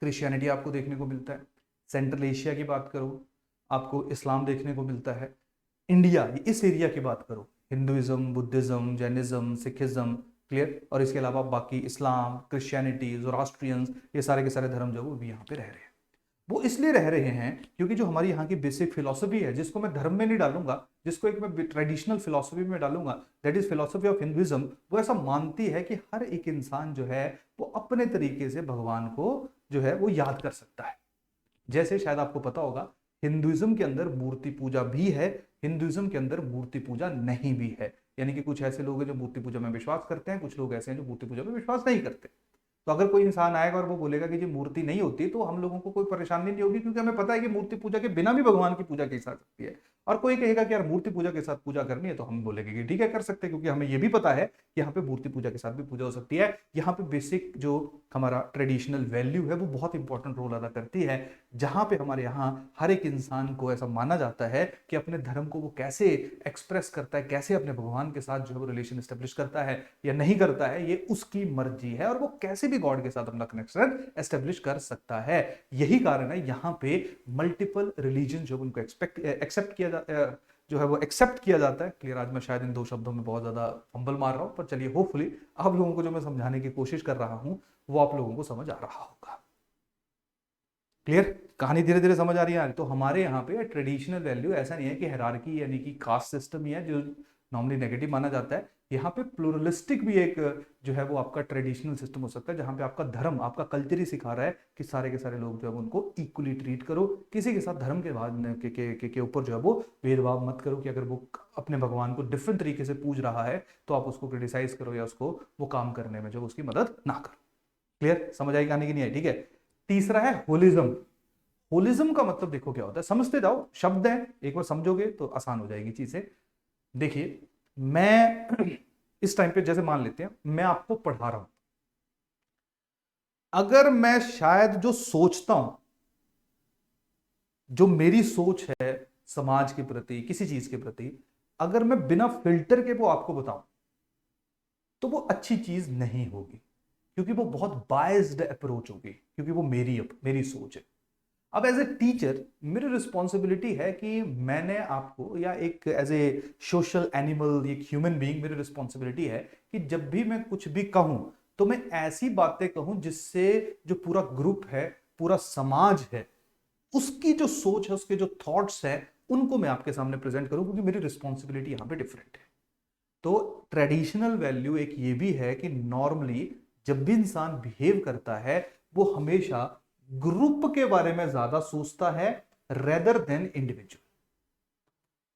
क्रिश्चियनिटी आपको देखने को मिलता है। सेंट्रल एशिया की बात करो, आपको इस्लाम देखने को मिलता है। इंडिया इस एरिया की बात करो, Hinduism, Buddhism, Jainism, Sikhism. Clear? और इसके अलावा बाकी इस्लाम, क्रिश्चियनिटी, ज़ोरास्ट्रियंस, ये सारे के सारे धर्म जो वो भी यहाँ पे रह रहे हैं। वो इसलिए रह रहे हैं क्योंकि जो हमारी यहाँ की बेसिक फिलॉसफी है, जिसको मैं धर्म में नहीं डालूंगा, जिसको एक मैं ट्रेडिशनल फिलॉसफी में डालूंगा, that is philosophy of Hinduism, वो ऐसा मानती है कि हर एक इंसान जो है वो अपने तरीके से भगवान को जो है वो याद कर सकता है। जैसे शायद आपको पता होगा, हिंदुइज्म के अंदर मूर्ति पूजा भी है, हिंदुइज्म के अंदर मूर्ति पूजा नहीं भी है। यानी कि कुछ ऐसे लोग हैं जो मूर्ति पूजा में विश्वास करते हैं, कुछ लोग ऐसे हैं जो मूर्ति पूजा में विश्वास नहीं करते। तो अगर कोई इंसान आएगा और वो बोलेगा कि जी मूर्ति नहीं होती, तो हम लोगों को कोई परेशानी नहीं होगी, क्योंकि हमें पता है कि मूर्ति पूजा के बिना भी भगवान की पूजा की जा सकती है। और कोई कहेगा कि यार मूर्ति पूजा के साथ पूजा करनी है, तो हम बोलेंगे कि ठीक है कर सकते हैं, क्योंकि हमें ये भी पता है कि यहाँ पे मूर्ति पूजा के साथ भी पूजा हो सकती है। यहाँ पे बेसिक जो हमारा ट्रेडिशनल वैल्यू है वो बहुत इंपॉर्टेंट रोल अदा करती है, जहां पे हमारे यहाँ हर एक इंसान को ऐसा माना जाता है कि अपने धर्म को वो कैसे एक्सप्रेस करता है, कैसे अपने भगवान के साथ जो है वो रिलेशन स्टेब्लिश करता है या नहीं करता है, ये उसकी मर्जी है, और वो कैसे भी गॉड के साथ अपना कनेक्शन एस्टेब्लिश कर सकता है। यही कारण है यहाँ पे मल्टीपल रिलीजन जो उनको एक्सेप्ट किया जो है वो एक्सेप्ट किया जाता है। क्लियर? आज मैं शायद इन दो शब्दों में बहुत ज्यादा फंबल मार रहा हूं, पर चलिए होपफुली आप लोगों को जो मैं समझाने की कोशिश कर रहा हूं वो आप लोगों को समझ आ रहा होगा। क्लियर? कहानी धीरे धीरे समझ आ रही है। तो हमारे यहाँ पे ट्रेडिशनल वैल्यू ऐसा नहीं है कि हायरार्की यानी कि कास्ट सिस्टम ही है जो नॉर्मली नेगेटिव माना जाता है। यहाँ पे प्लूरलिस्टिक भी एक जो है वो आपका ट्रेडिशनल सिस्टम हो सकता है, जहाँ पे आपका धर्म, आपका कल्चर ही सिखा रहा है कि सारे के सारे लोग जो है उनको इक्वली ट्रीट करो, किसी के साथ धर्म के बाद के ऊपर जो है वो भेदभाव मत करो, कि अगर वो अपने भगवान को डिफरेंट तरीके से पूज रहा है तो आप उसको क्रिटिसाइज करो या उसको वो काम करने में जो उसकी मदद ना करो। क्लियर? समझ आई कहानी की नहीं आई? ठीक है। तीसरा है होलिज्म। होलिज्म का मतलब देखो क्या होता है, समझते जाओ, शब्द है, एक बार समझोगे तो आसान हो जाएगी चीजें। देखिए, मैं इस टाइम पे जैसे मान लेते हैं मैं आपको पढ़ा रहा हूं, अगर मैं शायद जो सोचता हूं, जो मेरी सोच है समाज के प्रति, किसी चीज के प्रति, अगर मैं बिना फिल्टर के वो आपको बताऊं तो वो अच्छी चीज नहीं होगी, क्योंकि वो बहुत बायस्ड अप्रोच होगी, क्योंकि वो मेरी सोच है। अब एज ए टीचर मेरी रिस्पॉन्सिबिलिटी है कि मैंने आपको, या एक एज ए सोशल एनिमल, एक ह्यूमन बीइंग, मेरी रिस्पॉन्सिबिलिटी है कि जब भी मैं कुछ भी कहूं तो मैं ऐसी बातें कहूं जिससे जो पूरा ग्रुप है, पूरा समाज है, उसकी जो सोच है, उसके जो थॉट्स है, उनको मैं आपके सामने प्रेजेंट करूं, क्योंकि मेरी रिस्पॉन्सिबिलिटी यहां पे डिफरेंट है। तो ट्रेडिशनल वैल्यू एक ये भी है कि नॉर्मली जब भी इंसान बिहेव करता है वो हमेशा ग्रुप के बारे में ज्यादा सोचता है रेदर देन इंडिविजुअल,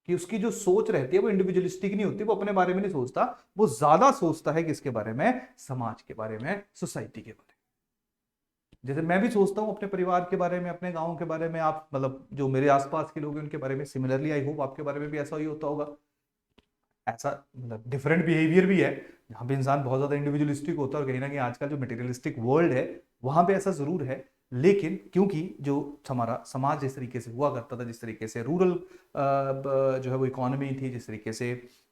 कि उसकी जो सोच रहती है वो इंडिविजुअलिस्टिक नहीं होती, वो अपने बारे में नहीं सोचता, वो ज्यादा सोचता है किसके बारे में? समाज के बारे में, सोसाइटी के बारे में। जैसे मैं भी सोचता हूं अपने परिवार के बारे में, अपने गांव के बारे में, आप मतलब जो मेरे आसपास के लोग हैं उनके बारे में, सिमिलरली आई होप आपके बारे में भी ऐसा ही होता होगा। ऐसा मतलब डिफरेंट बिहेवियर भी है जहां पे इंसान बहुत ज्यादा इंडिविजुअलिस्टिक होता है, और कहीं ना कहीं आजकल जो मटेरियलिस्टिक वर्ल्ड है वहां पे ऐसा जरूर है। लेकिन क्योंकि जो हमारा समाज जिस तरीके से हुआ करता था, जिस तरीके से रूरल जो है वो इकोनॉमी थी, जिस तरीके से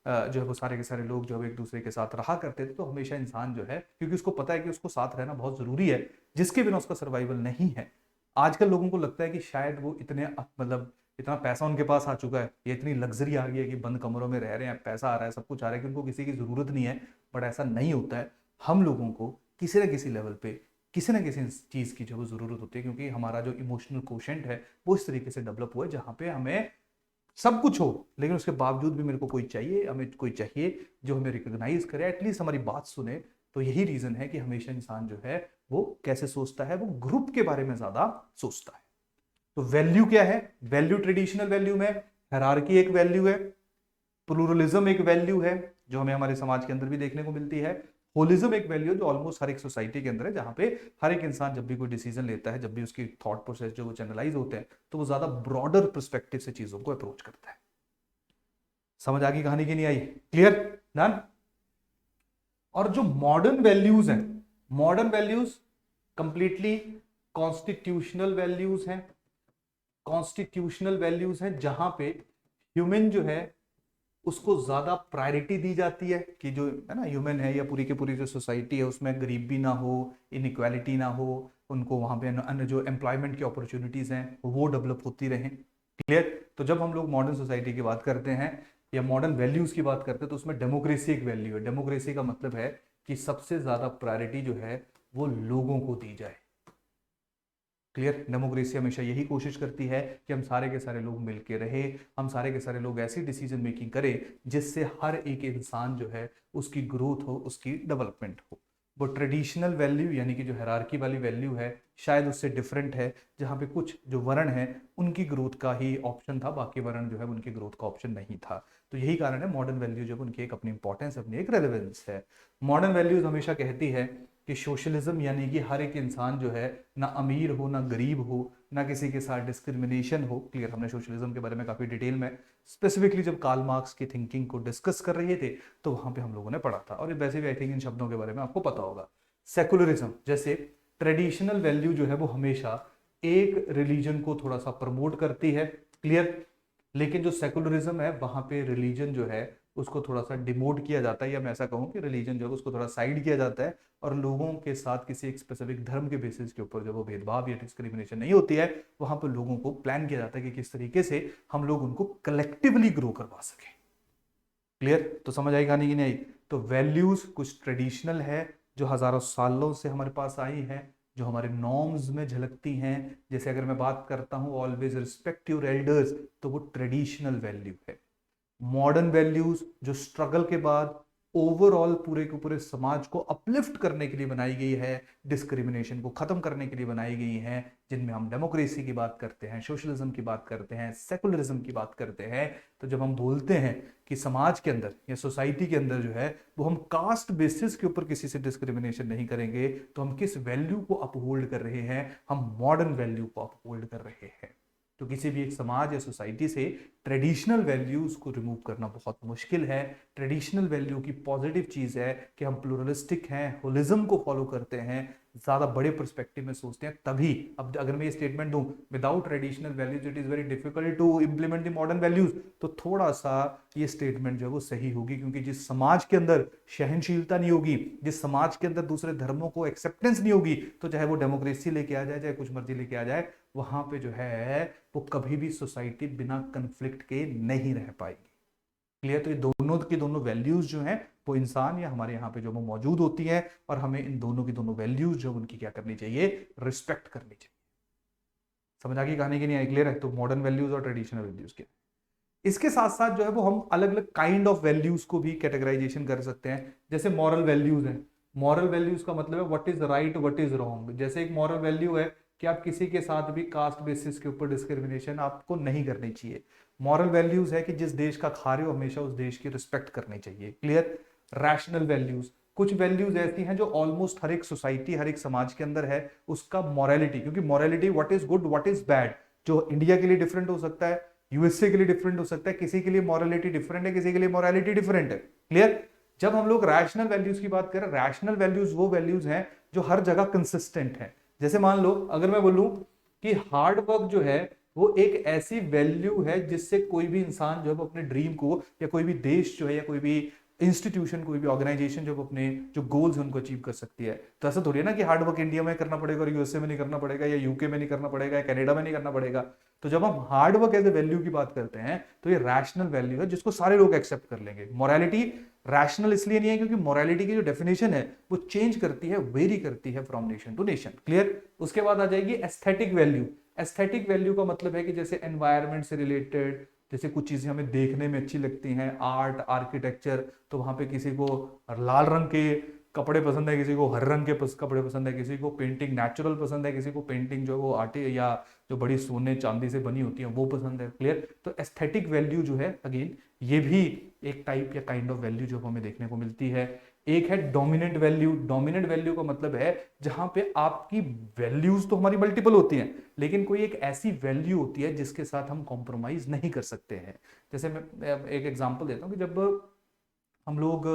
जो है वो सारे के सारे लोग जो है एक दूसरे के साथ रहा करते थे, तो हमेशा इंसान जो है, क्योंकि उसको पता है कि उसको साथ रहना बहुत जरूरी है, जिसके बिना उसका सर्वाइवल नहीं है। आजकल लोगों को लगता है कि शायद वो इतने मतलब इतना पैसा उनके पास आ चुका है, ये इतनी लग्जरी आ गई है कि बंद कमरों में रह रहे हैं, पैसा आ रहा है, सब कुछ आ रहा है, कि उनको किसी की जरूरत नहीं है। बट ऐसा नहीं होता है। हम लोगों को किसी ना किसी लेवल पे किसी ना किसी चीज की जो वो जरूरत होती है, क्योंकि हमारा जो इमोशनल कोशेंट है वो इस तरीके से डेवलप हुआ है, जहां पे हमें सब कुछ हो लेकिन उसके बावजूद भी मेरे को कोई चाहिए, हमें कोई चाहिए जो हमें रिकॉग्नाइज करे, एटलीस्ट हमारी बात सुने। तो यही रीजन है कि हमेशा इंसान जो है वो कैसे सोचता है, वो ग्रुप के बारे में ज्यादा सोचता है। तो वैल्यू क्या है? वैल्यू ट्रेडिशनल वैल्यू में हायरार्की एक वैल्यू है, प्लूरलिज्म एक वैल्यू है जो हमें हमारे समाज के अंदर भी देखने को मिलती है, होलिज्म एक वैल्यू जो ऑलमोस्ट हर एक सोसाइटी के अंदर है, जहां पे हर एक इंसान जब भी कोई डिसीजन लेता है, जब भी उसकी थॉट प्रोसेस जो वो चैनलाइज होते हैं, तो वो ज्यादा ब्रॉडर पर्सपेक्टिव से चीजों को अप्रोच करता है। समझ आ गई कहानी की नहीं आई? क्लियर? डन? और जो मॉडर्न वैल्यूज हैं, modern values completely constitutional values हैं। कॉन्स्टिट्यूशनल वैल्यूज हैं जहां पे ह्यूमन जो है उसको ज्यादा प्रायोरिटी दी जाती है, कि जो है ना ह्यूमन है या पूरी की पूरी जो सोसाइटी है उसमें गरीब भी ना हो, इनइक्वालिटी ना हो, उनको वहां पे अन्य जो एम्प्लॉयमेंट की अपॉर्चुनिटीज हैं वो डेवलप होती रहें। क्लियर? तो जब हम लोग मॉडर्न सोसाइटी की बात करते हैं या मॉडर्न वैल्यूज की बात करते हैं, तो उसमें डेमोक्रेसी एक वैल्यू है। डेमोक्रेसी का मतलब है कि सबसे ज्यादा प्रायोरिटी जो है वो लोगों को दी जाए। क्लियर। डेमोक्रेसी हमेशा यही कोशिश करती है कि हम सारे के सारे लोग मिलके रहे, हम सारे के सारे लोग ऐसी डिसीजन मेकिंग करें जिससे हर एक इंसान जो है उसकी ग्रोथ हो, उसकी डेवलपमेंट हो। वो ट्रेडिशनल वैल्यू यानी कि जो हायरार्की वाली वैल्यू है शायद उससे डिफरेंट है, जहाँ पे कुछ जो वर्ण है उनकी ग्रोथ का ही ऑप्शन था, बाकी वर्ण जो है उनकी ग्रोथ का ऑप्शन नहीं था। तो यही कारण है मॉडर्न वैल्यू जब उनकी एक अपनी इंपॉर्टेंस, अपनी एक रेलेवेंस है। मॉडर्न वैल्यूज हमेशा कहती है कि सोशलिज्म यानी कि हर एक इंसान जो है ना अमीर हो ना गरीब हो, ना किसी के साथ डिस्क्रिमिनेशन हो। क्लियर। हमने सोशलिज्म के बारे में काफी डिटेल में स्पेसिफिकली जब कार्ल मार्क्स की थिंकिंग को डिस्कस कर रहे थे तो वहां पे हम लोगों ने पढ़ा था, और वैसे भी आई थिंक इन शब्दों के बारे में आपको पता होगा। सेकुलरिज्म जैसे ट्रेडिशनल वैल्यू जो है वो हमेशा एक रिलीजन को थोड़ा सा प्रमोट करती है। क्लियर। लेकिन जो सेकुलरिज्म है वहां पे रिलीजन जो है उसको थोड़ा सा डिमोट किया जाता है, या मैं ऐसा कहूं कि रिलीजन जो है उसको थोड़ा साइड किया जाता है, और लोगों के साथ किसी एक स्पेसिफिक धर्म के बेसिस के ऊपर जब वो भेदभाव या डिस्क्रिमिनेशन नहीं होती है, वहां पर लोगों को प्लान किया जाता है कि किस तरीके से हम लोग उनको कलेक्टिवली ग्रो करवा सके। क्लियर। तो समझ आई कहानी कि नहीं आई? तो वैल्यूज कुछ ट्रेडिशनल है जो हजारों सालों से हमारे पास आई है, जो हमारे नॉर्म्स में झलकती हैं। जैसे अगर मैं बात करता हूं ऑलवेज रिस्पेक्ट योर एल्डर्स, तो वो ट्रेडिशनल वैल्यू है। मॉडर्न वैल्यूज जो स्ट्रगल के बाद ओवरऑल पूरे के पूरे समाज को अपलिफ्ट करने के लिए बनाई गई है, डिस्क्रिमिनेशन को खत्म करने के लिए बनाई गई है, जिनमें हम डेमोक्रेसी की बात करते हैं, सोशलिज्म की बात करते हैं, सेकुलरिज्म की बात करते हैं। तो जब हम बोलते हैं कि समाज के अंदर या सोसाइटी के अंदर जो है वो हम कास्ट बेसिस के ऊपर किसी से डिस्क्रिमिनेशन नहीं करेंगे, तो हम किस वैल्यू को अपहोल्ड कर रहे हैं? हम मॉडर्न वैल्यू को अपहोल्ड कर रहे हैं। तो किसी भी एक समाज या सोसाइटी से ट्रेडिशनल वैल्यूज को रिमूव करना बहुत मुश्किल है। ट्रेडिशनल वैल्यू की पॉजिटिव चीज है कि हम प्लूरलिस्टिक हैं, होलिज्म को फॉलो करते हैं, ज्यादा बड़े पर्सपेक्टिव में सोचते हैं। तभी अब अगर मैं ये स्टेटमेंट दूं without traditional values it is very difficult to implement the modern values, तो थोड़ा सा ये स्टेटमेंट जो है वो सही होगी, क्योंकि जिस समाज के अंदर सहनशीलता नहीं होगी, जिस समाज के अंदर दूसरे धर्मों को एक्सेप्टेंस नहीं होगी, तो चाहे वो डेमोक्रेसी लेके आ जाए, चाहे कुछ मर्जी लेके आ जाए, वहां पे जो है वो कभी भी सोसाइटी बिना कंफ्लिक्ट के नहीं रह पाएगी। क्लियर। तो ये दोनों की दोनों वैल्यूज जो हैं वो इंसान या हमारे यहाँ पे जो वो मौजूद होती हैं, और हमें इन दोनों की दोनों वैल्यूज जो उनकी क्या करनी चाहिए? रिस्पेक्ट करनी चाहिए। समझ आ गई कहानी की नहीं आई? क्लियर है। तो मॉडर्न वैल्यूज और ट्रेडिशनल वैल्यूज के इसके साथ साथ जो है वो हम अलग अलग काइंड ऑफ वैल्यूज को भी कैटेगराइजेशन कर सकते हैं। जैसे मॉरल वैल्यूज है। मॉरल वैल्यूज का मतलब है what is right, what is wrong. जैसे एक मॉरल वैल्यू है कि आप किसी के साथ भी कास्ट बेसिस के ऊपर डिस्क्रिमिनेशन आपको नहीं करनी चाहिए। मॉरल वैल्यूज है कि जिस देश का खा रहे हो हमेशा उस देश की रिस्पेक्ट करनी चाहिए। क्लियर। रैशनल वैल्यूज, कुछ वैल्यूज ऐसी हैं जो ऑलमोस्ट हर एक सोसाइटी, हर एक समाज के अंदर है, उसका मॉरलिटी, क्योंकि morality what is good, what is bad, जो इंडिया के लिए डिफरेंट हो सकता है, यूएसए के लिए डिफरेंट हो सकता है, किसी के लिए मॉरलिटी डिफरेंट है, किसी के लिए मॉरलिटी डिफरेंट है। क्लियर। जब हम लोग रैशनल वैल्यूज की बात करें, रैशनल वैल्यूज वो वैल्यूज हैं जो हर जगह कंसिस्टेंट है। जैसे मान लो अगर मैं बोलूं कि हार्ड वर्क जो है वो एक ऐसी वैल्यू है जिससे कोई भी इंसान जो है वो अपने ड्रीम को, या कोई भी देश जो है, या कोई भी इंस्टीट्यूशन, कोई भी ऑर्गेनाइजेशन जो अपने जो गोल्स हैं उनको अचीव कर सकती है। तो ऐसा थोड़ी है ना कि हार्ड वर्क इंडिया में करना पड़ेगा और यूएसए में नहीं करना पड़ेगा, या यूके में नहीं करना पड़ेगा, या कनाडा में नहीं करना पड़ेगा। तो जब हम hard work as a value की बात करते हैं तो ये रैशनल वैल्यू है जिसको सारे लोग एक्सेप्ट कर लेंगे। मोरालिटी रैशनल इसलिए नहीं है क्योंकि मोरालिटी की जो डेफिनेशन है वो चेंज करती है, वेरी करती है from nation to nation. Clear. उसके बाद आ जाएगी एस्थेटिक वैल्यू। एस्थेटिक वैल्यू का मतलब है कि जैसे एनवायरमेंट से रिलेटेड, जैसे कुछ चीजें हमें देखने में अच्छी लगती हैं, आर्ट, आर्किटेक्चर, तो वहां पे किसी को लाल रंग के कपड़े पसंद है, किसी को हरे रंग के कपड़े पसंद है, किसी को पेंटिंग नेचुरल पसंद है, किसी को पेंटिंग जो वो आर्टी या जो बड़ी सोने चांदी से बनी होती है वो पसंद है। क्लियर। तो एस्थेटिक वैल्यू जो है अगेन ये भी एक टाइप या काइंड ऑफ वैल्यू जो हमें देखने को मिलती है। एक है डोमिनेंट वैल्यू। डोमिनेंट वैल्यू का मतलब है जहां पे आपकी वैल्यूज तो हमारी मल्टीपल होती हैं, लेकिन कोई एक ऐसी वैल्यू होती है जिसके साथ हम कॉम्प्रोमाइज नहीं कर सकते हैं। जैसे मैं एक एग्जांपल देता हूँ कि जब हम लोग,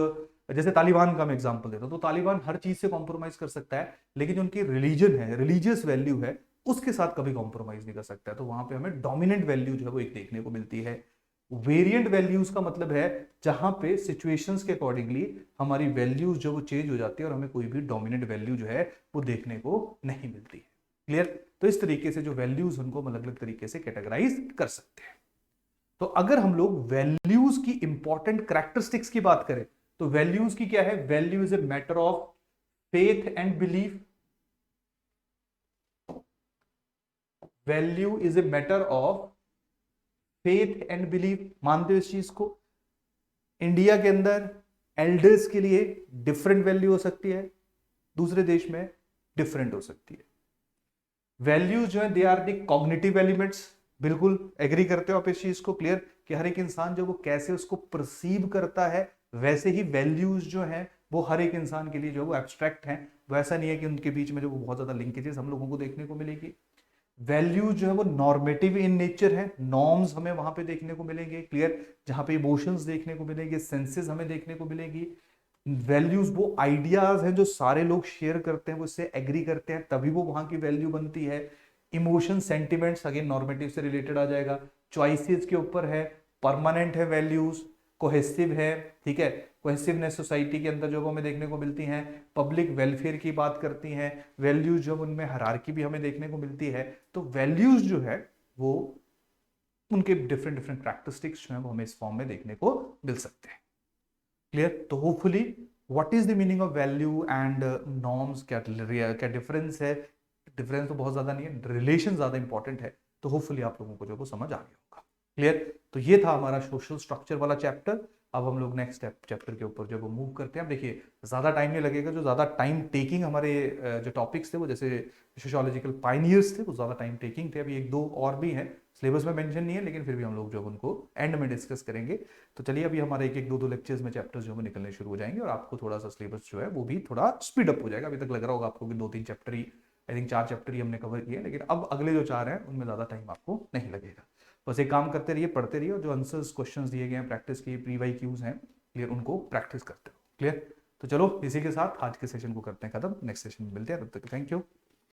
जैसे तालिबान का मैं एग्जांपल देता हूँ, तो तालिबान हर चीज से कॉम्प्रोमाइज कर सकता है, लेकिन जो उनकी रिलीजन है, रिलीजियस वैल्यू है, उसके साथ कभी कॉम्प्रोमाइज नहीं कर सकता है। तो वहां पे हमें डोमिनेंट वैल्यू जो है वो एक देखने को मिलती है। वेरिएंट वैल्यूज का मतलब है जहां पे सिचुएशंस के अकॉर्डिंगली हमारी वैल्यूज जो वो चेंज हो जाती है और हमें कोई भी डोमिनेंट वैल्यू जो है वो देखने को नहीं मिलती है। क्लियर। तो इस तरीके से जो वैल्यूज उनको अलग अलग तरीके से कैटेगराइज कर सकते हैं। तो अगर हम लोग वैल्यूज की इंपॉर्टेंट कैरेक्टरिस्टिक्स की बात करें तो वैल्यूज की क्या है? Value is a matter of faith and belief. Value is a matter of faith and believe. मानते हो इस चीज को? इंडिया के अंदर एल्डर्स के लिए डिफरेंट वैल्यू हो सकती है, दूसरे देश में डिफरेंट हो सकती है। वैल्यूज जो है they are the cognitive elements. बिल्कुल एग्री करते हो आप इस चीज को? क्लियर कि हर एक इंसान जो वो कैसे उसको परसीव करता है, वैसे ही वैल्यूज जो है वो हर एक इंसान के लिए जो है वो एब्स्ट्रैक्ट हैं। वैसा नहीं है कि उनके बीच में जो वो बहुत ज्यादा लिंकेजेस हम लोगों को देखने को मिलेगी। वैल्यूज जो है वो नॉर्मेटिव इन नेचर है, नॉर्म्स हमें वहां पे देखने को मिलेंगे। क्लियर? जहां पे इमोशंस देखने को मिलेंगे, सेंसेस हमें देखने को मिलेगी। वैल्यूज वो आइडियाज हैं जो सारे लोग शेयर करते हैं, वो इससे एग्री करते हैं, तभी वो वहां की वैल्यू बनती है। इमोशन सेंटिमेंट्स अगेन नॉर्मेटिव से रिलेटेड आ जाएगा। चॉइसेस के ऊपर है, परमानेंट है वैल्यूज, कोहेसिव है। ठीक है, कोहेसिवनेस सोसाइटी के अंदर जो हमें देखने को मिलती हैं, पब्लिक वेलफेयर की बात करती हैं। वैल्यूज जो उनमें हायरार्की भी हमें देखने को मिलती है। तो वैल्यूज जो है वो उनके डिफरेंट डिफरेंट प्रैक्टिस्टिक्स जो है वो हमें इस फॉर्म में देखने को मिल सकते हैं। क्लियर? तो hopefully what is the meaning of value and norms, क्या डिफरेंस है? डिफरेंस तो बहुत ज्यादा नहीं है, रिलेशन ज्यादा इंपॉर्टेंट है। तो होपफुली आप लोगों को जो वो समझ आ गया होगा। क्लियर? तो ये था हमारा सोशल स्ट्रक्चर वाला चैप्टर। अब हम लोग नेक्स्ट चैप्टर के ऊपर जो वो मूव करते हैं। अब देखिए ज्यादा टाइम नहीं लगेगा, जो ज्यादा टाइम टेकिंग हमारे जो टॉपिक्स थे वो जैसे सोशियोलॉजिकल पाइनियर्स थे वो ज्यादा टाइम टेकिंग थे। अभी एक दो और भी हैं, सिलेबस में मेंशन नहीं है, लेकिन फिर भी हम लोग जो उनको एंड में डिस्कस करेंगे। तो चलिए अभी हमारे एक एक दो दो लेक्चर्स में चैप्टर्स जो है निकलने शुरू हो जाएंगे और आपको थोड़ा सा सिलेबस जो है वो भी थोड़ा स्पीड अप हो जाएगा। अभी तक लग रहा होगा आपको कि 2-3 चैप्टर ही, आई थिंक 4 चैप्टर ही हमने कवर किए, लेकिन अब अगले जो 4 हैं उनमें ज़्यादा टाइम आपको नहीं लगेगा। बस एक काम करते रहिए, पढ़ते रहिए और जो आंसर्स क्वेश्चंस दिए गए हैं प्रैक्टिस की, प्री वाई क्यूज हैं, क्लियर, उनको प्रैक्टिस करते रहो। क्लियर? तो चलो इसी के साथ आज के सेशन को करते हैं खत्म, नेक्स्ट सेशन में मिलते हैं, तब तक थैंक यू।